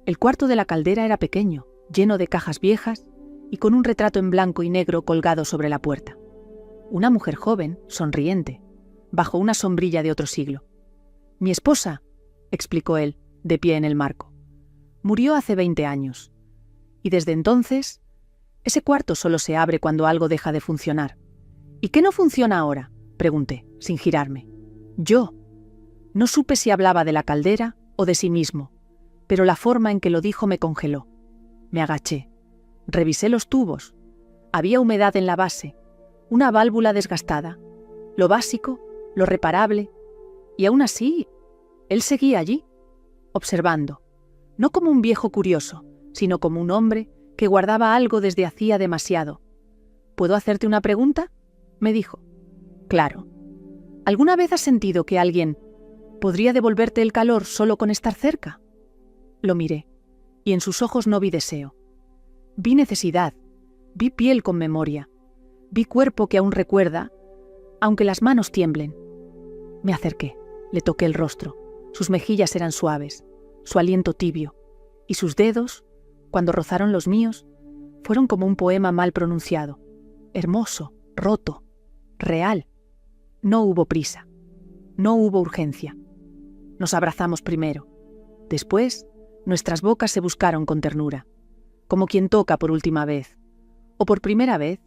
S1: El cuarto de la caldera era pequeño, lleno de cajas viejas y con un retrato en blanco y negro colgado sobre la puerta. Una mujer joven, sonriente, bajo una sombrilla de otro siglo. «Mi esposa», explicó él, de pie en el marco. «Murió hace 20 años. Y desde entonces, ese cuarto solo se abre cuando algo deja de funcionar». «¿Y qué no funciona ahora?», pregunté, sin girarme. «Yo». No supe si hablaba de la caldera o de sí mismo, pero la forma en que lo dijo me congeló. Me agaché. Revisé los tubos. Había humedad en la base, una válvula desgastada, lo básico, lo reparable, y aún así, él seguía allí, observando, no como un viejo curioso, sino como un hombre que guardaba algo desde hacía demasiado. «¿Puedo hacerte una pregunta?», me dijo. «Claro. ¿Alguna vez has sentido que alguien podría devolverte el calor solo con estar cerca?». Lo miré, y en sus ojos no vi deseo. Vi necesidad, vi piel con memoria, vi cuerpo que aún recuerda, aunque las manos tiemblen. Me acerqué, le toqué el rostro. Sus mejillas eran suaves, su aliento tibio, y sus dedos, cuando rozaron los míos, fueron como un poema mal pronunciado, hermoso, roto, real. No hubo prisa, no hubo urgencia. Nos abrazamos primero. Después, nuestras bocas se buscaron con ternura, como quien toca por última vez, o por primera vez,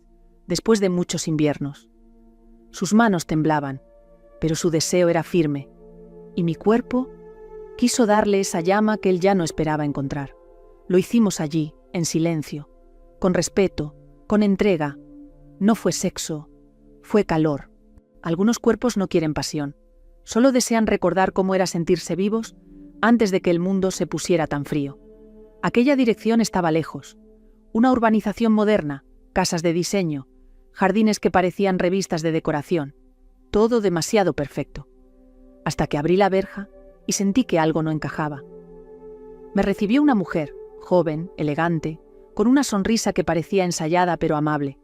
S1: después de muchos inviernos. Sus manos temblaban, pero su deseo era firme, y mi cuerpo quiso darle esa llama que él ya no esperaba encontrar. Lo hicimos allí, en silencio, con respeto, con entrega. No fue sexo, fue calor. Algunos cuerpos no quieren pasión, solo desean recordar cómo era sentirse vivos antes de que el mundo se pusiera tan frío. Aquella dirección estaba lejos. Una urbanización moderna, casas de diseño, jardines que parecían revistas de decoración. Todo demasiado perfecto. Hasta que abrí la verja y sentí que algo no encajaba. Me recibió una mujer, joven, elegante, con una sonrisa que parecía ensayada pero amable.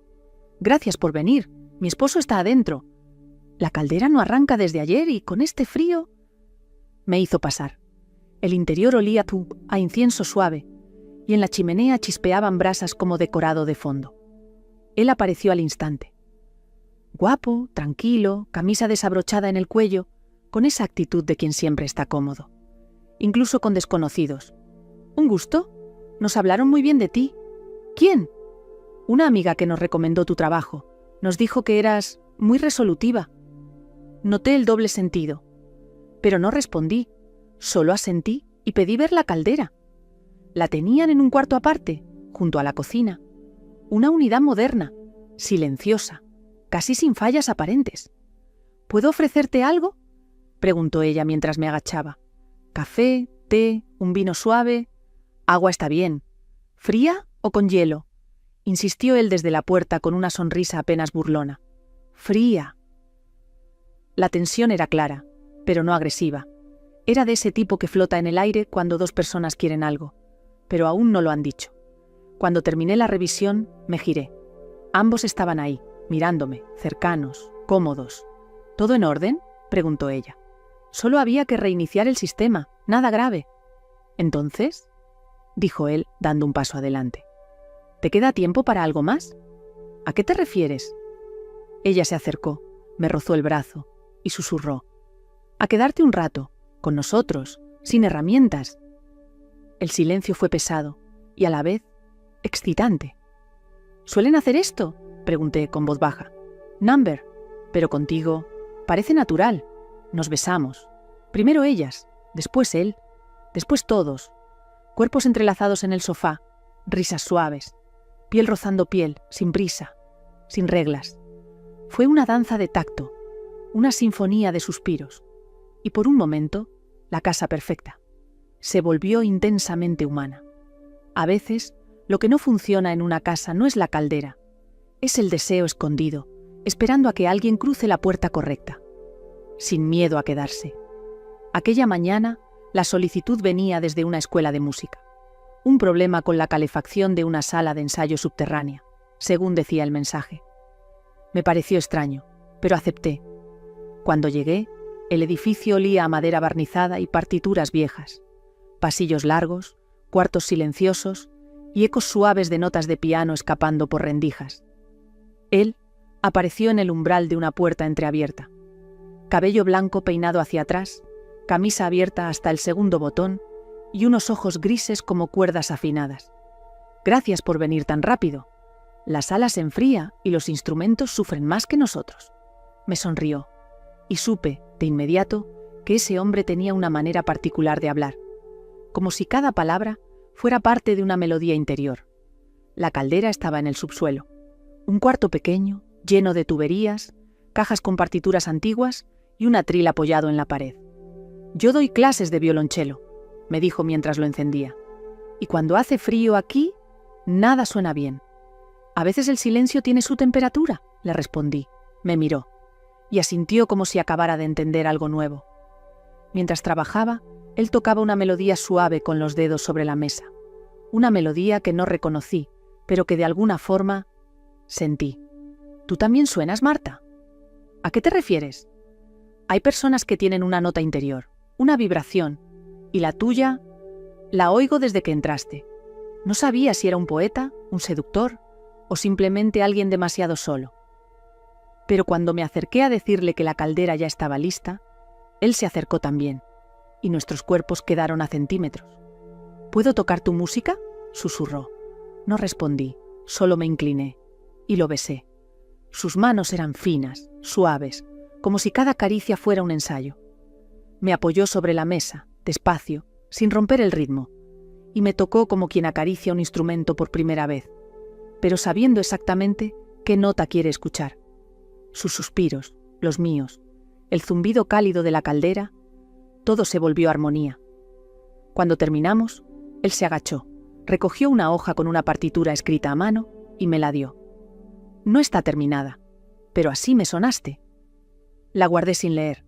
S1: «Gracias por venir. Mi esposo está adentro. La caldera no arranca desde ayer y con este frío...». Me hizo pasar. El interior olía a incienso suave, y en la chimenea chispeaban brasas como decorado de fondo. Él apareció al instante. Guapo, tranquilo, camisa desabrochada en el cuello, con esa actitud de quien siempre está cómodo. Incluso con desconocidos. «¿Un gusto? Nos hablaron muy bien de ti». «¿Quién?» «Una amiga que nos recomendó tu trabajo. Nos dijo que eras muy resolutiva. Noté el doble sentido, pero no respondí, solo asentí y pedí ver la caldera. La tenían en un cuarto aparte, junto a la cocina. Una unidad moderna, silenciosa, casi sin fallas aparentes. ¿Puedo ofrecerte algo?, preguntó ella mientras me agachaba. ¿Café, té, un vino suave? Agua está bien. ¿Fría o con hielo?, insistió él desde la puerta con una sonrisa apenas burlona. Fría. La tensión era clara, pero no agresiva. Era de ese tipo que flota en el aire cuando dos personas quieren algo, pero aún no lo han dicho. Cuando terminé la revisión, me giré. Ambos estaban ahí, mirándome, cercanos, cómodos. ¿Todo en orden?, preguntó ella. Solo había que reiniciar el sistema, nada grave. ¿Entonces?, dijo él, dando un paso adelante. ¿Te queda tiempo para algo más? ¿A qué te refieres? Ella se acercó, me rozó el brazo y susurró. A quedarte un rato, con nosotros, sin herramientas. El silencio fue pesado y a la vez excitante. ¿Suelen hacer esto?, pregunté con voz baja. Number, pero contigo parece natural. Nos besamos. Primero ellas, después él, después todos. Cuerpos entrelazados en el sofá, risas suaves, piel rozando piel, sin prisa, sin reglas. Fue una danza de tacto, una sinfonía de suspiros, y por un momento, la casa perfecta. Se volvió intensamente humana. A veces, lo que no funciona en una casa no es la caldera, es el deseo escondido, esperando a que alguien cruce la puerta correcta, sin miedo a quedarse. Aquella mañana, la solicitud venía desde una escuela de música. Un problema con la calefacción de una sala de ensayo subterránea, según decía el mensaje. Me pareció extraño, pero acepté. Cuando llegué, el edificio olía a madera barnizada y partituras viejas. Pasillos largos, cuartos silenciosos y ecos suaves de notas de piano escapando por rendijas. Él apareció en el umbral de una puerta entreabierta. Cabello blanco peinado hacia atrás, camisa abierta hasta el segundo botón y unos ojos grises como cuerdas afinadas. Gracias por venir tan rápido. La sala se enfría y los instrumentos sufren más que nosotros. Me sonrió y supe, de inmediato, que ese hombre tenía una manera particular de hablar, como si cada palabra fuera parte de una melodía interior. La caldera estaba en el subsuelo. Un cuarto pequeño, lleno de tuberías, cajas con partituras antiguas y un atril apoyado en la pared. Yo doy clases de violonchelo, me dijo mientras lo encendía. Y cuando hace frío aquí, nada suena bien. A veces el silencio tiene su temperatura, le respondí. Me miró y asintió como si acabara de entender algo nuevo. Mientras trabajaba, él tocaba una melodía suave con los dedos sobre la mesa. Una melodía que no reconocí, pero que de alguna forma sentí. ¿Tú también suenas, Marta? ¿A qué te refieres? Hay personas que tienen una nota interior, una vibración, y la tuya la oigo desde que entraste. No sabía si era un poeta, un seductor o simplemente alguien demasiado solo. Pero cuando me acerqué a decirle que la caldera ya estaba lista, él se acercó también, y nuestros cuerpos quedaron a centímetros. ¿Puedo tocar tu música?, susurró. No respondí, solo me incliné, y lo besé. Sus manos eran finas, suaves, como si cada caricia fuera un ensayo. Me apoyó sobre la mesa, despacio, sin romper el ritmo, y me tocó como quien acaricia un instrumento por primera vez, pero sabiendo exactamente qué nota quiere escuchar. Sus suspiros, los míos, el zumbido cálido de la caldera, todo se volvió armonía. Cuando terminamos, él se agachó, recogió una hoja con una partitura escrita a mano y me la dio. No está terminada, pero así me sonaste. La guardé sin leer,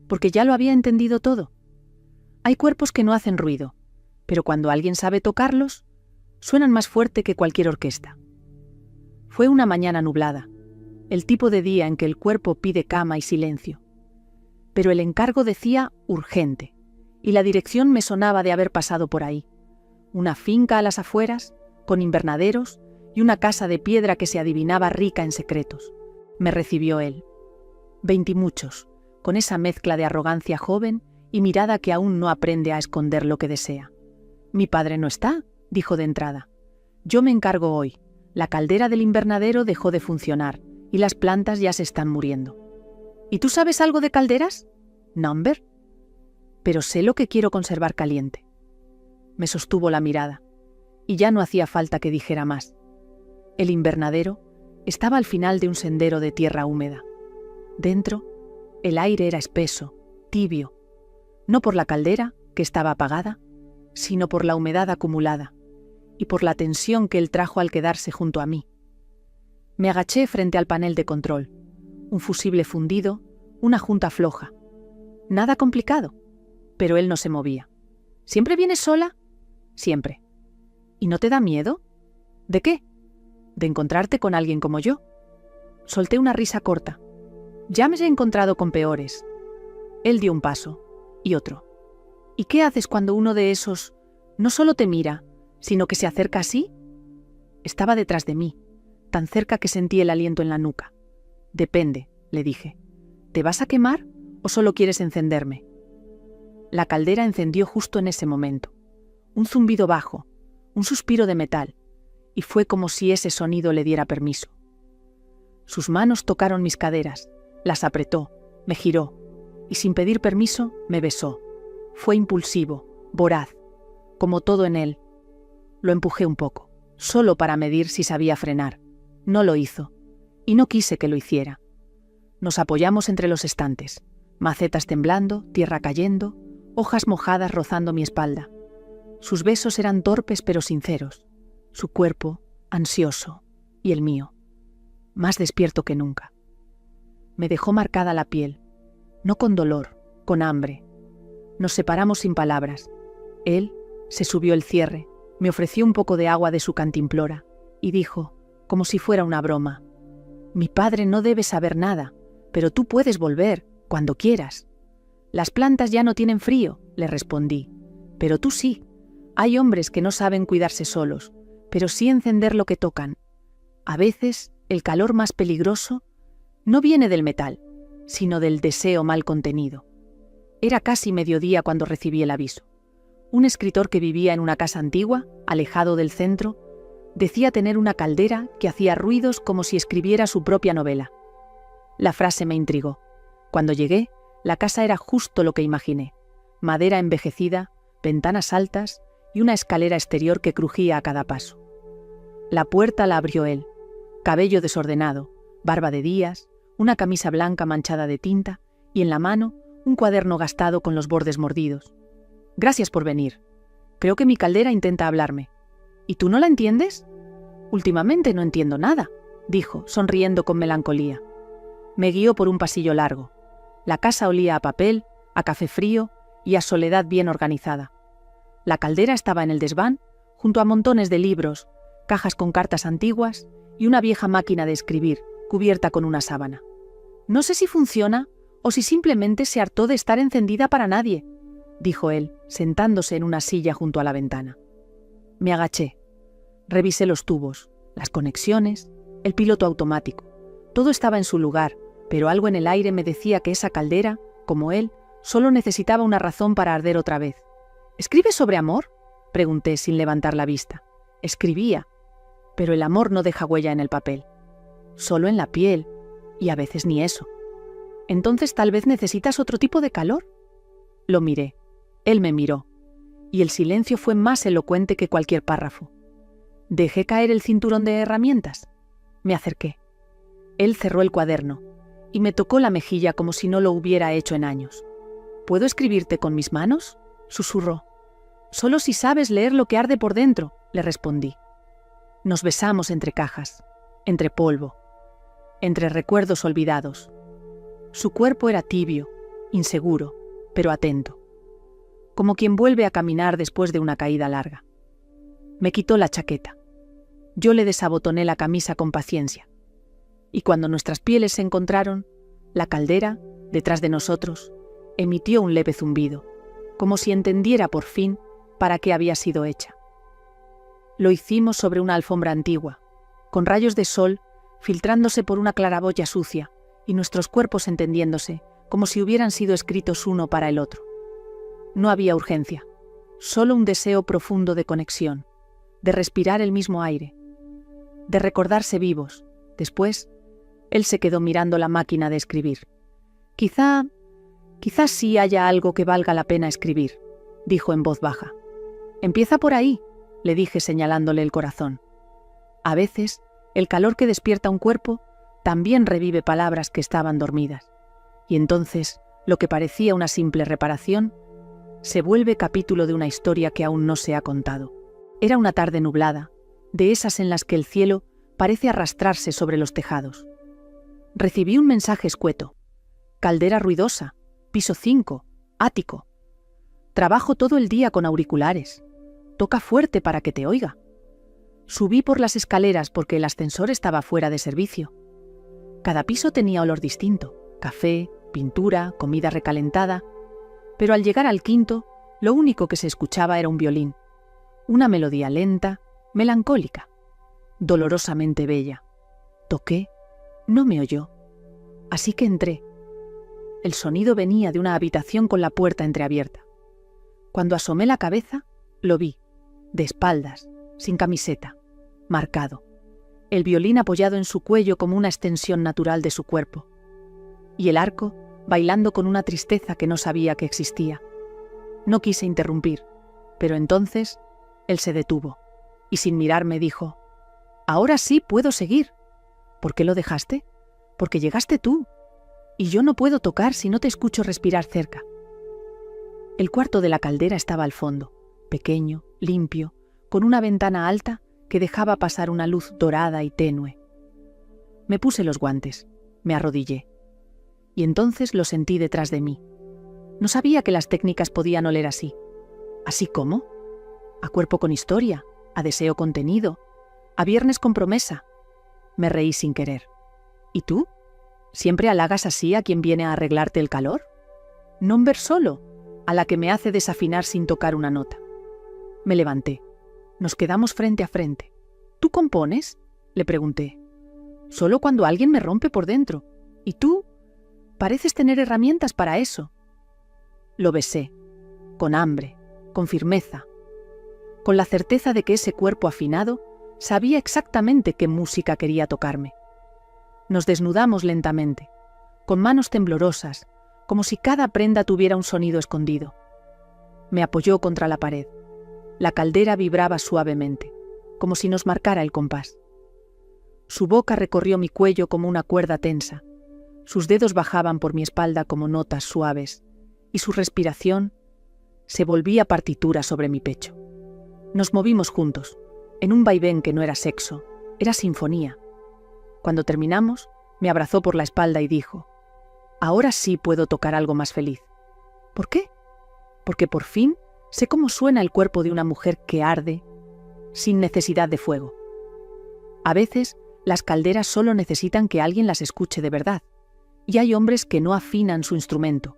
S1: porque ya lo había entendido todo. Hay cuerpos que no hacen ruido, pero cuando alguien sabe tocarlos, suenan más fuerte que cualquier orquesta. Fue una mañana nublada, el tipo de día en que el cuerpo pide cama y silencio. Pero el encargo decía urgente, y la dirección me sonaba de haber pasado por ahí. Una finca a las afueras, con invernaderos y una casa de piedra que se adivinaba rica en secretos. Me recibió él. 20 y muchos, con esa mezcla de arrogancia joven y mirada que aún no aprende a esconder lo que desea. «Mi padre no está», dijo de entrada. «Yo me encargo hoy. La caldera del invernadero dejó de funcionar y las plantas ya se están muriendo. ¿Y tú sabes algo de calderas? ¿Number? Pero sé lo que quiero conservar caliente. Me sostuvo la mirada, y ya no hacía falta que dijera más. El invernadero estaba al final de un sendero de tierra húmeda. Dentro, el aire era espeso, tibio, no por la caldera, que estaba apagada, sino por la humedad acumulada y por la tensión que él trajo al quedarse junto a mí. Me agaché frente al panel de control, un fusible fundido, una junta floja. Nada complicado, pero él no se movía. ¿Siempre vienes sola? Siempre. ¿Y no te da miedo? ¿De qué? De encontrarte con alguien como yo. Solté una risa corta. Ya me he encontrado con peores. Él dio un paso, y otro. ¿Y qué haces cuando uno de esos no solo te mira, sino que se acerca así? Estaba detrás de mí, tan cerca que sentí el aliento en la nuca. Depende, le dije. ¿Te vas a quemar o solo quieres encenderme? La caldera encendió justo en ese momento. Un zumbido bajo, un suspiro de metal, y fue como si ese sonido le diera permiso. Sus manos tocaron mis caderas, las apretó, me giró, y sin pedir permiso me besó. Fue impulsivo, voraz, como todo en él. Lo empujé un poco, solo para medir si sabía frenar. No lo hizo, y no quise que lo hiciera. Nos apoyamos entre los estantes, macetas temblando, tierra cayendo, hojas mojadas rozando mi espalda. Sus besos eran torpes pero sinceros, su cuerpo ansioso, y el mío, más despierto que nunca. Me dejó marcada la piel, no con dolor, con hambre. Nos separamos sin palabras. Él se subió el cierre, me ofreció un poco de agua de su cantimplora y dijo, como si fuera una broma: «Mi padre no debe saber nada, pero tú puedes volver, cuando quieras». «Las plantas ya no tienen frío», le respondí, «pero tú sí. Hay hombres que no saben cuidarse solos, pero sí encender lo que tocan. A veces, el calor más peligroso no viene del metal, sino del deseo mal contenido». Era casi mediodía cuando recibí el aviso. Un escritor que vivía en una casa antigua, alejado del centro, decía tener una caldera que hacía ruidos como si escribiera su propia novela. La frase me intrigó. Cuando llegué, la casa era justo lo que imaginé: madera envejecida, ventanas altas y una escalera exterior que crujía a cada paso. La puerta la abrió él, cabello desordenado, barba de días, una camisa blanca manchada de tinta y en la mano un cuaderno gastado con los bordes mordidos. «Gracias por venir. Creo que mi caldera intenta hablarme. ¿Y tú no la entiendes?» «Últimamente no entiendo nada», dijo, sonriendo con melancolía. Me guió por un pasillo largo. La casa olía a papel, a café frío y a soledad bien organizada. La caldera estaba en el desván, junto a montones de libros, cajas con cartas antiguas y una vieja máquina de escribir, cubierta con una sábana. «No sé si funciona o si simplemente se hartó de estar encendida para nadie», dijo él, sentándose en una silla junto a la ventana. Me agaché. Revisé los tubos, las conexiones, el piloto automático. Todo estaba en su lugar, pero algo en el aire me decía que esa caldera, como él, solo necesitaba una razón para arder otra vez. «¿Escribes sobre amor?», pregunté sin levantar la vista. Escribía, pero el amor no deja huella en el papel. Solo en la piel, y a veces ni eso. «Entonces tal vez necesitas otro tipo de calor». Lo miré. Él me miró. Y el silencio fue más elocuente que cualquier párrafo. Dejé caer el cinturón de herramientas. Me acerqué. Él cerró el cuaderno y me tocó la mejilla como si no lo hubiera hecho en años. «¿Puedo escribirte con mis manos?», susurró. «Solo si sabes leer lo que arde por dentro», le respondí. Nos besamos entre cajas, entre polvo, entre recuerdos olvidados. Su cuerpo era tibio, inseguro, pero atento, como quien vuelve a caminar después de una caída larga. Me quitó la chaqueta. Yo le desabotoné la camisa con paciencia. Y cuando nuestras pieles se encontraron, la caldera, detrás de nosotros, emitió un leve zumbido, como si entendiera por fin para qué había sido hecha. Lo hicimos sobre una alfombra antigua, con rayos de sol filtrándose por una claraboya sucia y nuestros cuerpos entendiéndose, como si hubieran sido escritos uno para el otro. No había urgencia, solo un deseo profundo de conexión, de respirar el mismo aire, de recordarse vivos, después Él se quedó mirando la máquina de escribir. Quizás sí haya algo que valga la pena escribir, dijo en voz baja. Empieza por ahí, le dije señalándole el corazón. A veces, el calor que despierta un cuerpo también revive palabras que estaban dormidas. Y entonces, lo que parecía una simple reparación, se vuelve capítulo de una historia que aún no se ha contado. Era una tarde nublada, de esas en las que el cielo parece arrastrarse sobre los tejados. Recibí un mensaje escueto. Caldera ruidosa, piso 5, ático. Trabajo todo el día con auriculares. Toca fuerte para que te oiga. Subí por las escaleras porque el ascensor estaba fuera de servicio. Cada piso tenía olor distinto, café, pintura, comida recalentada, pero al llegar al quinto, lo único que se escuchaba era un violín, una melodía lenta, melancólica, dolorosamente bella. Toqué, no me oyó, así que entré. El sonido venía de una habitación con la puerta entreabierta. Cuando asomé la cabeza, lo vi, de espaldas, sin camiseta, marcado, el violín apoyado en su cuello como una extensión natural de su cuerpo, y el arco bailando con una tristeza que no sabía que existía. No quise interrumpir, pero entonces él se detuvo, y sin mirarme dijo: «Ahora sí puedo seguir». «¿Por qué lo dejaste?» «Porque llegaste tú, y yo no puedo tocar si no te escucho respirar cerca». El cuarto de la caldera estaba al fondo, pequeño, limpio, con una ventana alta que dejaba pasar una luz dorada y tenue. Me puse los guantes, me arrodillé, y entonces lo sentí detrás de mí. No sabía que las técnicas podían oler así. ¿Así cómo? A cuerpo con historia, a deseo contenido, a viernes con promesa. Me reí sin querer. ¿Y tú? ¿Siempre halagas así a quien viene a arreglarte el calor? Non ver solo, a la que me hace desafinar sin tocar una nota. Me levanté. Nos quedamos frente a frente. ¿Tú compones?, le pregunté. Solo cuando alguien me rompe por dentro. ¿Y tú? Pareces tener herramientas para eso. Lo besé, con hambre, con firmeza, con la certeza de que ese cuerpo afinado sabía exactamente qué música quería tocarme. Nos desnudamos lentamente, con manos temblorosas, como si cada prenda tuviera un sonido escondido. Me apoyó contra la pared. La caldera vibraba suavemente, como si nos marcara el compás. Su boca recorrió mi cuello como una cuerda tensa. Sus dedos bajaban por mi espalda como notas suaves, y su respiración se volvía partitura sobre mi pecho. Nos movimos juntos, en un vaivén que no era sexo, era sinfonía. Cuando terminamos, me abrazó por la espalda y dijo: «Ahora sí puedo tocar algo más feliz». ¿Por qué? Porque por fin sé cómo suena el cuerpo de una mujer que arde sin necesidad de fuego. A veces, las calderas solo necesitan que alguien las escuche de verdad, y hay hombres que no afinan su instrumento,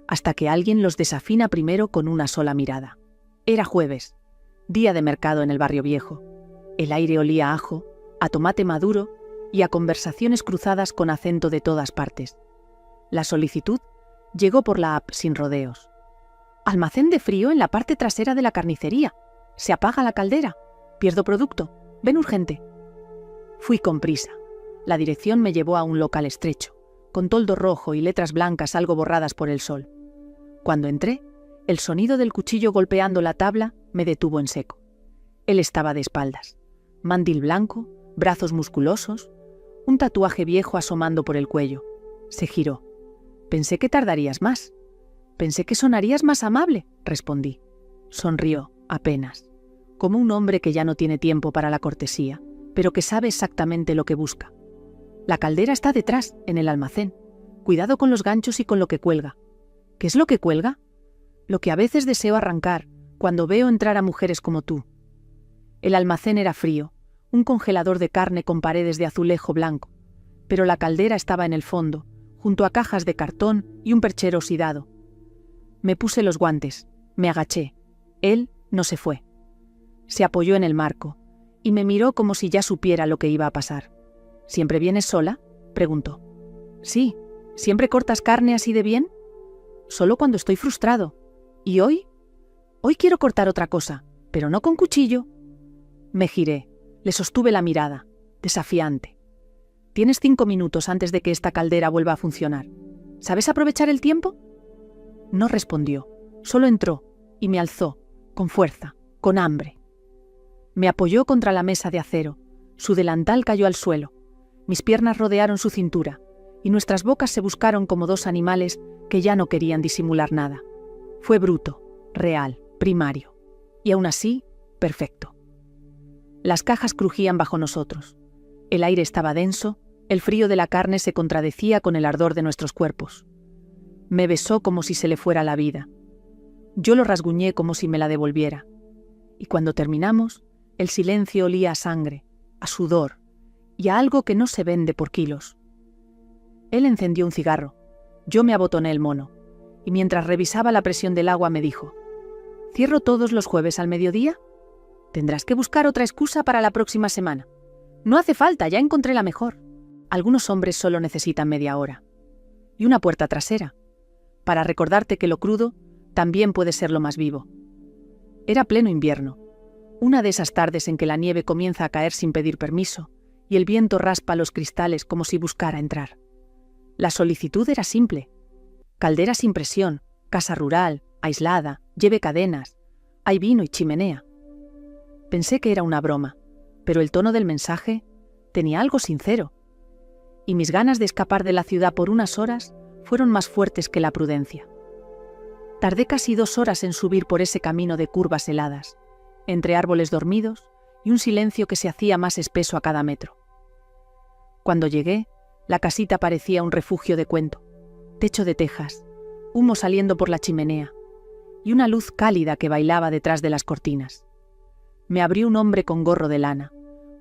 S1: hasta que alguien los desafina primero con una sola mirada. Era jueves, día de mercado en el barrio viejo. El aire olía a ajo, a tomate maduro y a conversaciones cruzadas con acento de todas partes. La solicitud llegó por la app sin rodeos. «Almacén de frío en la parte trasera de la carnicería. Se apaga la caldera. Pierdo producto. Ven urgente». Fui con prisa. La dirección me llevó a un local estrecho, con toldo rojo y letras blancas algo borradas por el sol. Cuando entré, el sonido del cuchillo golpeando la tabla me detuvo en seco. Él estaba de espaldas. Mandil blanco, brazos musculosos, un tatuaje viejo asomando por el cuello. Se giró. «Pensé que tardarías más». «Pensé que sonarías más amable», respondí. Sonrió, apenas, como un hombre que ya no tiene tiempo para la cortesía, pero que sabe exactamente lo que busca. «La caldera está detrás, en el almacén. Cuidado con los ganchos y con lo que cuelga». «¿Qué es lo que cuelga?» «Lo que a veces deseo arrancar cuando veo entrar a mujeres como tú». El almacén era frío, un congelador de carne con paredes de azulejo blanco, pero la caldera estaba en el fondo, junto a cajas de cartón y un perchero oxidado. Me puse los guantes, me agaché. Él no se fue. Se apoyó en el marco y me miró como si ya supiera lo que iba a pasar. «¿Siempre vienes sola?», preguntó. «Sí. ¿Siempre cortas carne así de bien?» «Solo cuando estoy frustrado. ¿Y hoy?» «Hoy quiero cortar otra cosa, pero no con cuchillo». Me giré, le sostuve la mirada, desafiante. Tienes 5 minutos antes de que esta caldera vuelva a funcionar. ¿Sabes aprovechar el tiempo? No respondió, solo entró y me alzó, con fuerza, con hambre. Me apoyó contra la mesa de acero, su delantal cayó al suelo, mis piernas rodearon su cintura, y nuestras bocas se buscaron como dos animales que ya no querían disimular nada. Fue bruto, real, primario, y aún así, perfecto. Las cajas crujían bajo nosotros. El aire estaba denso, el frío de la carne se contradecía con el ardor de nuestros cuerpos. Me besó como si se le fuera la vida. Yo lo rasguñé como si me la devolviera. Y cuando terminamos, el silencio olía a sangre, a sudor y a algo que no se vende por kilos. Él encendió un cigarro. Yo me abotoné el mono. Y mientras revisaba la presión del agua me dijo: ¿Cierro todos los jueves al mediodía? Tendrás que buscar otra excusa para la próxima semana. No hace falta, ya encontré la mejor. Algunos hombres solo necesitan media hora. Y una puerta trasera, para recordarte que lo crudo también puede ser lo más vivo. Era pleno invierno, una de esas tardes en que la nieve comienza a caer sin pedir permiso y el viento raspa los cristales como si buscara entrar. La solicitud era simple: caldera sin presión, casa rural, aislada, lleve cadenas, hay vino y chimenea. Pensé que era una broma, pero el tono del mensaje tenía algo sincero. Y mis ganas de escapar de la ciudad por unas horas fueron más fuertes que la prudencia. Tardé casi 2 horas en subir por ese camino de curvas heladas, entre árboles dormidos y un silencio que se hacía más espeso a cada metro. Cuando llegué, la casita parecía un refugio de cuento: techo de tejas, humo saliendo por la chimenea y una luz cálida que bailaba detrás de las cortinas. Me abrió un hombre con gorro de lana,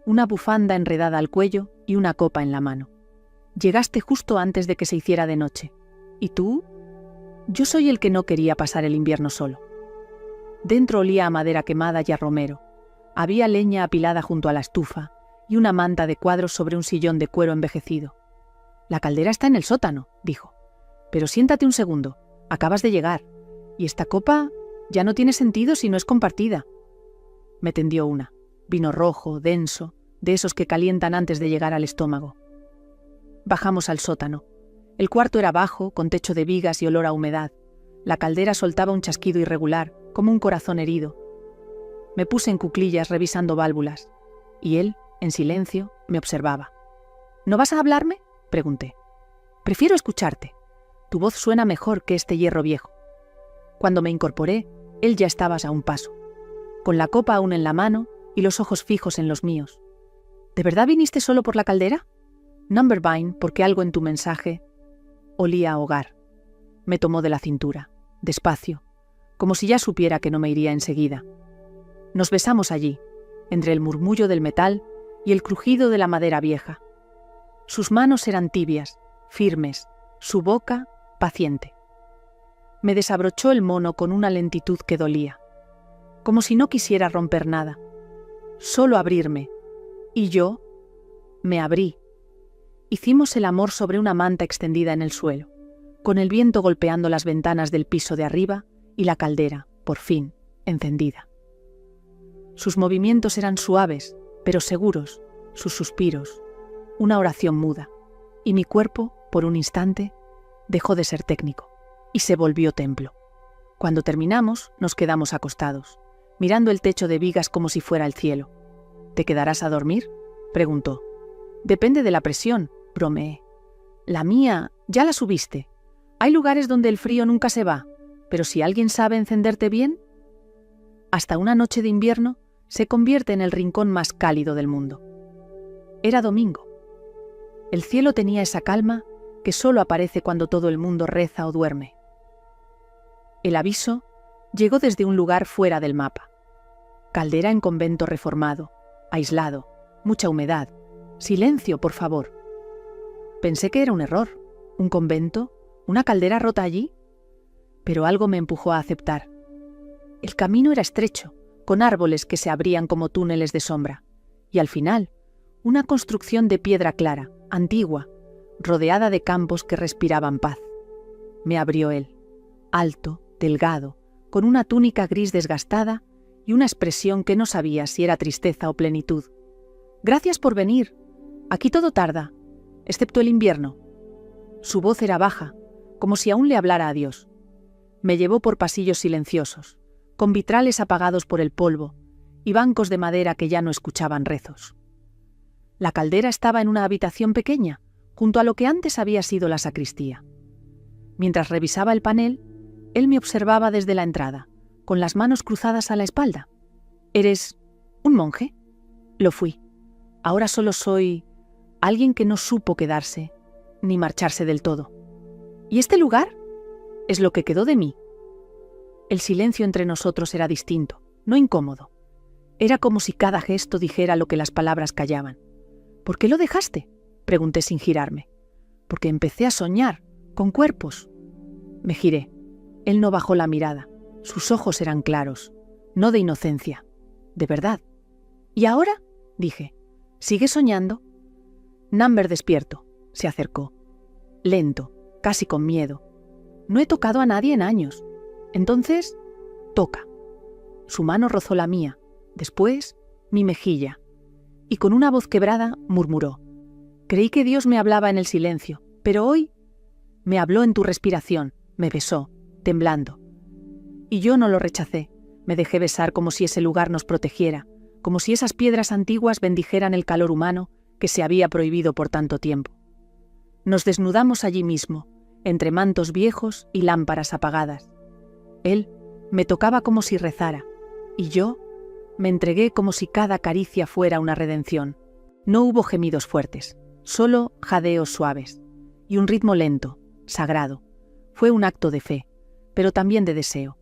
S1: una bufanda enredada al cuello y una copa en la mano. Llegaste justo antes de que se hiciera de noche. ¿Y tú? Yo soy el que no quería pasar el invierno solo. Dentro olía a madera quemada y a romero. Había leña apilada junto a la estufa y una manta de cuadros sobre un sillón de cuero envejecido. La caldera está en el sótano, dijo. Pero siéntate un segundo, acabas de llegar. Y esta copa ya no tiene sentido si no es compartida. Me tendió una, vino rojo, denso, de esos que calientan antes de llegar al estómago. Bajamos al sótano. El cuarto era bajo, con techo de vigas y olor a humedad. La caldera soltaba un chasquido irregular, como un corazón herido. Me puse en cuclillas revisando válvulas, y él, en silencio, me observaba. ¿No vas a hablarme?, pregunté. Prefiero escucharte. Tu voz suena mejor que este hierro viejo. Cuando me incorporé, él ya estaba a un paso, con la copa aún en la mano y los ojos fijos en los míos. ¿De verdad viniste solo por la caldera? Numbervine, porque algo en tu mensaje olía a hogar. Me tomó de la cintura, despacio, como si ya supiera que no me iría enseguida. Nos besamos allí, entre el murmullo del metal y el crujido de la madera vieja. Sus manos eran tibias, firmes, su boca paciente. Me desabrochó el mono con una lentitud que dolía, como si no quisiera romper nada, solo abrirme, y yo me abrí. Hicimos el amor sobre una manta extendida en el suelo, con el viento golpeando las ventanas del piso de arriba y la caldera, por fin, encendida. Sus movimientos eran suaves, pero seguros, sus suspiros, una oración muda, y mi cuerpo, por un instante, dejó de ser técnico y se volvió templo. Cuando terminamos, nos quedamos acostados, mirando el techo de vigas como si fuera el cielo. ¿Te quedarás a dormir?, preguntó. Depende de la presión, bromeé. La mía, ya la subiste. Hay lugares donde el frío nunca se va, pero si alguien sabe encenderte bien, hasta una noche de invierno se convierte en el rincón más cálido del mundo. Era domingo. El cielo tenía esa calma que solo aparece cuando todo el mundo reza o duerme. El aviso llegó desde un lugar fuera del mapa. Caldera en convento reformado, aislado, mucha humedad. Silencio, por favor. Pensé que era un error. ¿Un convento? ¿Una caldera rota allí? Pero algo me empujó a aceptar. El camino era estrecho, con árboles que se abrían como túneles de sombra. Y al final, una construcción de piedra clara, antigua, rodeada de campos que respiraban paz. Me abrió él, alto, delgado, con una túnica gris desgastada y una expresión que no sabía si era tristeza o plenitud. Gracias por venir. Aquí todo tarda. excepto el invierno. Su voz era baja, como si aún le hablara a Dios. Me llevó por pasillos silenciosos, con vitrales apagados por el polvo y bancos de madera que ya no escuchaban rezos. La caldera estaba en una habitación pequeña, junto a lo que antes había sido la sacristía. Mientras revisaba el panel, él me observaba desde la entrada, con las manos cruzadas a la espalda. ¿Eres un monje? Lo fui. Ahora solo soy alguien que no supo quedarse, ni marcharse del todo. ¿Y este lugar? Es lo que quedó de mí. El silencio entre nosotros era distinto, no incómodo. Era como si cada gesto dijera lo que las palabras callaban. ¿Por qué lo dejaste?, pregunté sin girarme. Porque empecé a soñar, con cuerpos. Me giré. Él no bajó la mirada. Sus ojos eran claros, no de inocencia, de verdad. ¿Y ahora?, dije. ¿Sigues soñando? Number despierto. Se acercó. Lento, casi con miedo. No he tocado a nadie en años. Entonces, toca. Su mano rozó la mía, después mi mejilla, y con una voz quebrada murmuró. Creí que Dios me hablaba en el silencio, pero hoy me habló en tu respiración, me besó, temblando. Y yo no lo rechacé, me dejé besar como si ese lugar nos protegiera, como si esas piedras antiguas bendijeran el calor humano que se había prohibido por tanto tiempo. Nos desnudamos allí mismo, entre mantos viejos y lámparas apagadas. Él me tocaba como si rezara, y yo me entregué como si cada caricia fuera una redención. No hubo gemidos fuertes, solo jadeos suaves, y un ritmo lento, sagrado. Fue un acto de fe, pero también de deseo,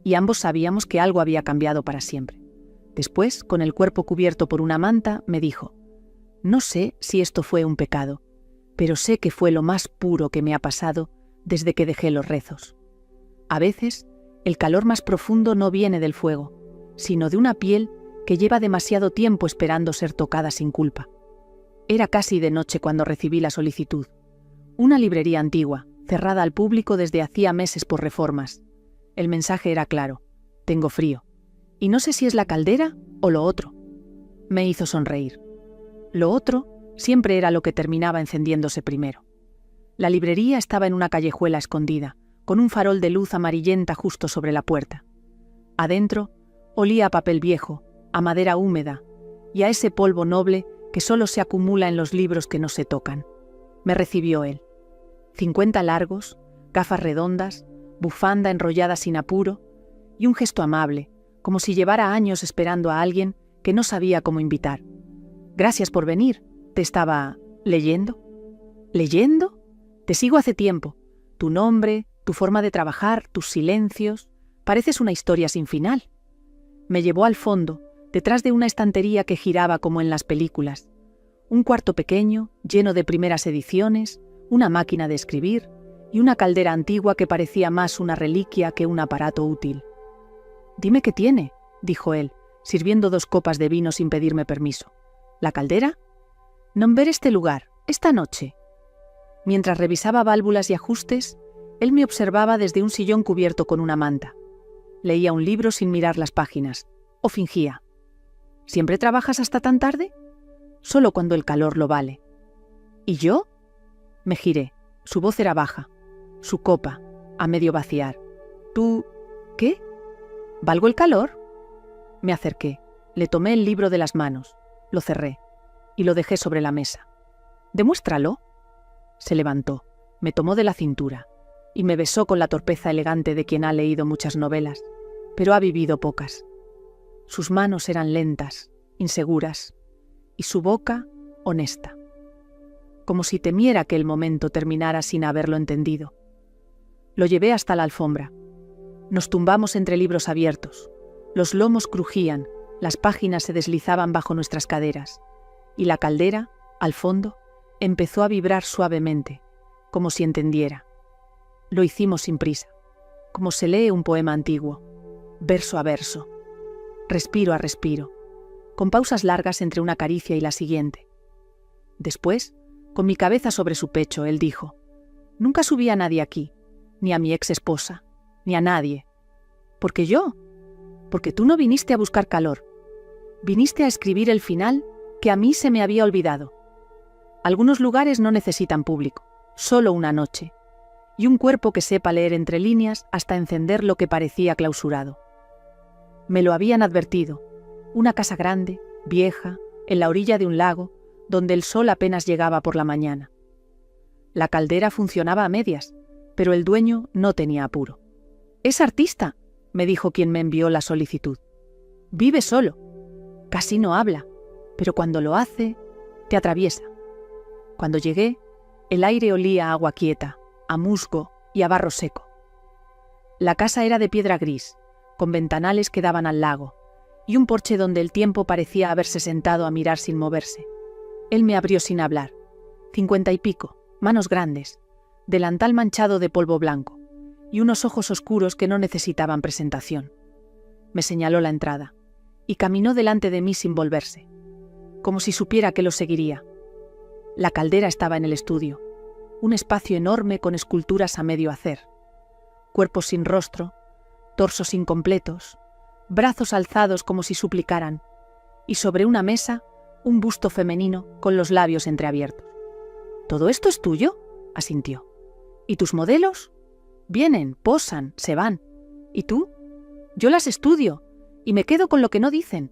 S1: y ambos sabíamos que algo había cambiado para siempre. Después, con el cuerpo cubierto por una manta, me dijo, no sé si esto fue un pecado, pero sé que fue lo más puro que me ha pasado desde que dejé los rezos. A veces, el calor más profundo no viene del fuego, sino de una piel que lleva demasiado tiempo esperando ser tocada sin culpa. Era casi de noche cuando recibí la solicitud. Una librería antigua, cerrada al público desde hacía meses por reformas. El mensaje era claro: tengo frío. Y no sé si es la caldera o lo otro. Me hizo sonreír. Lo otro siempre era lo que terminaba encendiéndose primero. La librería estaba en una callejuela escondida, con un farol de luz amarillenta justo sobre la puerta. Adentro olía a papel viejo, a madera húmeda y a ese polvo noble que solo se acumula en los libros que no se tocan. Me recibió él. 50 largos, gafas redondas, bufanda enrollada sin apuro y un gesto amable, como si llevara años esperando a alguien que no sabía cómo invitar. Gracias por venir. ¿Te estaba leyendo? ¿Leyendo? Te sigo hace tiempo. Tu nombre, tu forma de trabajar, tus silencios. Pareces una historia sin final. Me llevó al fondo, detrás de una estantería que giraba como en las películas. Un cuarto pequeño, lleno de primeras ediciones, una máquina de escribir y una caldera antigua que parecía más una reliquia que un aparato útil. «Dime qué tiene», dijo él, sirviendo 2 copas de vino sin pedirme permiso. «¿La caldera?» «Non ver este lugar, esta noche». Mientras revisaba válvulas y ajustes, él me observaba desde un sillón cubierto con una manta. Leía un libro sin mirar las páginas, o fingía. «¿Siempre trabajas hasta tan tarde?» «Solo cuando el calor lo vale». «¿Y yo?» Me giré. Su voz era baja. Su copa, a medio vaciar. «¿Tú qué? ¿Valgo el calor?» Me acerqué. Le tomé el libro de las manos. Lo cerré y lo dejé sobre la mesa. «Demuéstralo». Se levantó, me tomó de la cintura y me besó con la torpeza elegante de quien ha leído muchas novelas, pero ha vivido pocas. Sus manos eran lentas, inseguras, y su boca honesta, como si temiera que el momento terminara sin haberlo entendido. Lo llevé hasta la alfombra. Nos tumbamos entre libros abiertos. Los lomos crujían, las páginas se deslizaban bajo nuestras caderas, y la caldera, al fondo, empezó a vibrar suavemente, como si entendiera. Lo hicimos sin prisa, como se lee un poema antiguo, verso a verso, respiro a respiro, con pausas largas entre una caricia y la siguiente. Después, con mi cabeza sobre su pecho, él dijo: «Nunca subí a nadie aquí, ni a mi ex esposa, ni a nadie. ¿Por qué yo? Porque tú no viniste a buscar calor. Viniste a escribir el final que a mí se me había olvidado». Algunos lugares no necesitan público, solo una noche, y un cuerpo que sepa leer entre líneas hasta encender lo que parecía clausurado. Me lo habían advertido, una casa grande, vieja, en la orilla de un lago, donde el sol apenas llegaba por la mañana. La caldera funcionaba a medias, pero el dueño no tenía apuro. «Es artista», me dijo quien me envió la solicitud. «Vive solo. Casi no habla, pero cuando lo hace, te atraviesa». Cuando llegué, el aire olía a agua quieta, a musgo y a barro seco. La casa era de piedra gris, con ventanales que daban al lago, y un porche donde el tiempo parecía haberse sentado a mirar sin moverse. Él me abrió sin hablar. 50 y pico, manos grandes, delantal manchado de polvo blanco, y unos ojos oscuros que no necesitaban presentación. Me señaló la entrada, y caminó delante de mí sin volverse, como si supiera que lo seguiría. La caldera estaba en el estudio, un espacio enorme con esculturas a medio hacer, cuerpos sin rostro, torsos incompletos, brazos alzados como si suplicaran, y sobre una mesa un busto femenino con los labios entreabiertos. «¿Todo esto es tuyo?», asintió. «¿Y tus modelos? Vienen, posan, se van. ¿Y tú? Yo las estudio y me quedo con lo que no dicen».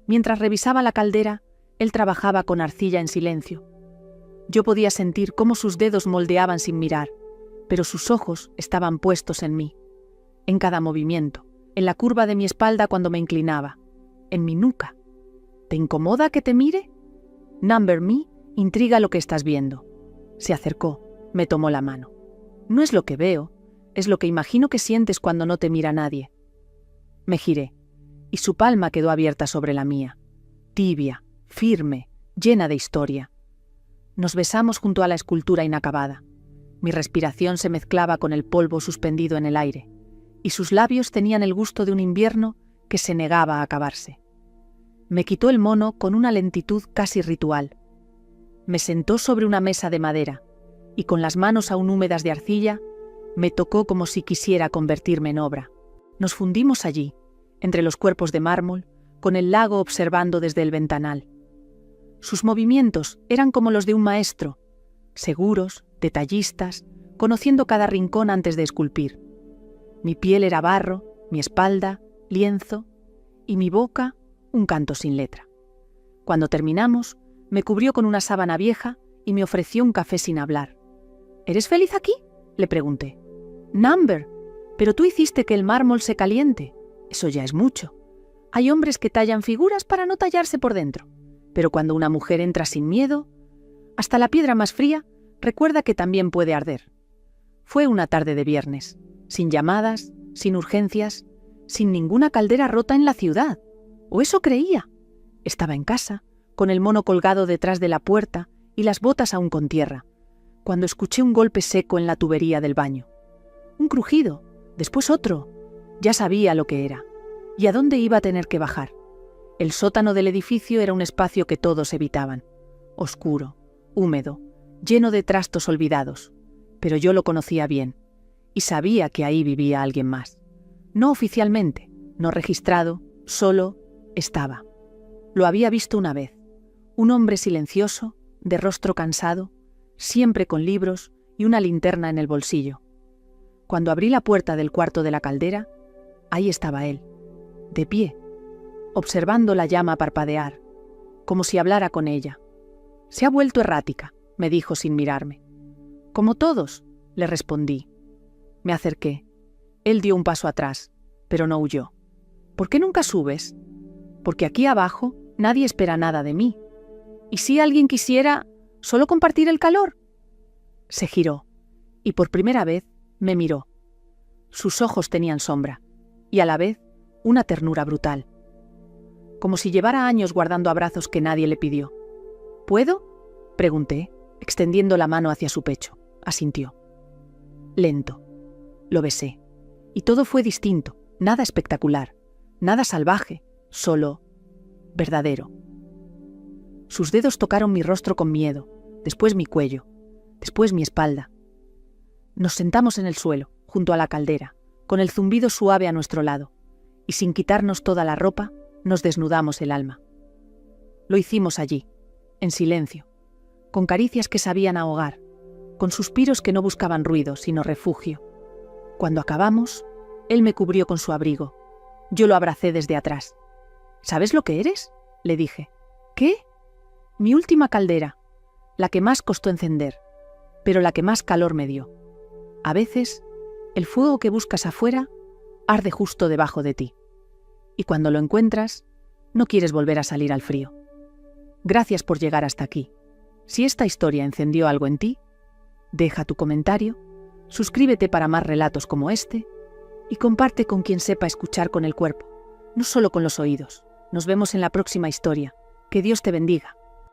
S1: Mientras revisaba la caldera, él trabajaba con arcilla en silencio. Yo podía sentir cómo sus dedos moldeaban sin mirar, pero sus ojos estaban puestos en mí, en cada movimiento, en la curva de mi espalda cuando me inclinaba, en mi nuca. «¿Te incomoda que te mire? Number Me intriga lo que estás viendo». Se acercó, me tomó la mano. «No es lo que veo, es lo que imagino que sientes cuando no te mira nadie». Me giré, y su palma quedó abierta sobre la mía, tibia, firme, llena de historia. Nos besamos junto a la escultura inacabada. Mi respiración se mezclaba con el polvo suspendido en el aire, y sus labios tenían el gusto de un invierno que se negaba a acabarse. Me quitó el mono con una lentitud casi ritual. Me sentó sobre una mesa de madera, y con las manos aún húmedas de arcilla, me tocó como si quisiera convertirme en obra. Nos fundimos allí, entre los cuerpos de mármol, con el lago observando desde el ventanal. Sus movimientos eran como los de un maestro, seguros, detallistas, conociendo cada rincón antes de esculpir. Mi piel era barro, mi espalda, lienzo, y mi boca, un canto sin letra. Cuando terminamos, me cubrió con una sábana vieja y me ofreció un café sin hablar. «¿Eres feliz aquí?», le pregunté. «Number, pero tú hiciste que el mármol se caliente. Eso ya es mucho. Hay hombres que tallan figuras para no tallarse por dentro. Pero cuando una mujer entra sin miedo, hasta la piedra más fría recuerda que también puede arder». Fue una tarde de viernes, sin llamadas, sin urgencias, sin ninguna caldera rota en la ciudad. O eso creía. Estaba en casa, con el mono colgado detrás de la puerta y las botas aún con tierra, cuando escuché un golpe seco en la tubería del baño. Un crujido, después otro. Ya sabía lo que era, y a dónde iba a tener que bajar. El sótano del edificio era un espacio que todos evitaban, oscuro, húmedo, lleno de trastos olvidados, pero yo lo conocía bien, y sabía que ahí vivía alguien más. No oficialmente, no registrado, solo estaba. Lo había visto una vez, un hombre silencioso, de rostro cansado, siempre con libros y una linterna en el bolsillo. Cuando abrí la puerta del cuarto de la caldera, ahí estaba él, de pie, observando la llama parpadear, como si hablara con ella. «Se ha vuelto errática», me dijo sin mirarme. «Como todos», le respondí. Me acerqué. Él dio un paso atrás, pero no huyó. «¿Por qué nunca subes?». «Porque aquí abajo nadie espera nada de mí. ¿Y si alguien quisiera solo compartir el calor?». Se giró, y por primera vez me miró. Sus ojos tenían sombra, y a la vez una ternura brutal. Como si llevara años guardando abrazos que nadie le pidió. «¿Puedo?», pregunté, extendiendo la mano hacia su pecho. Asintió. Lento. Lo besé. Y todo fue distinto, nada espectacular, nada salvaje, solo verdadero. Sus dedos tocaron mi rostro con miedo, después mi cuello, después mi espalda. Nos sentamos en el suelo, junto a la caldera, con el zumbido suave a nuestro lado, y sin quitarnos toda la ropa, nos desnudamos el alma. Lo hicimos allí, en silencio, con caricias que sabían ahogar, con suspiros que no buscaban ruido, sino refugio. Cuando acabamos, él me cubrió con su abrigo. Yo lo abracé desde atrás. ¿Sabes lo que eres?, le dije. ¿Qué? Mi última caldera, la que más costó encender, pero la que más calor me dio. A veces, el fuego que buscas afuera arde justo debajo de ti. Y cuando lo encuentras, no quieres volver a salir al frío. Gracias por llegar hasta aquí. Si esta historia encendió algo en ti, deja tu comentario, suscríbete para más relatos como este y comparte con quien sepa escuchar con el cuerpo, no solo con los oídos. Nos vemos en la próxima historia. Que Dios te bendiga.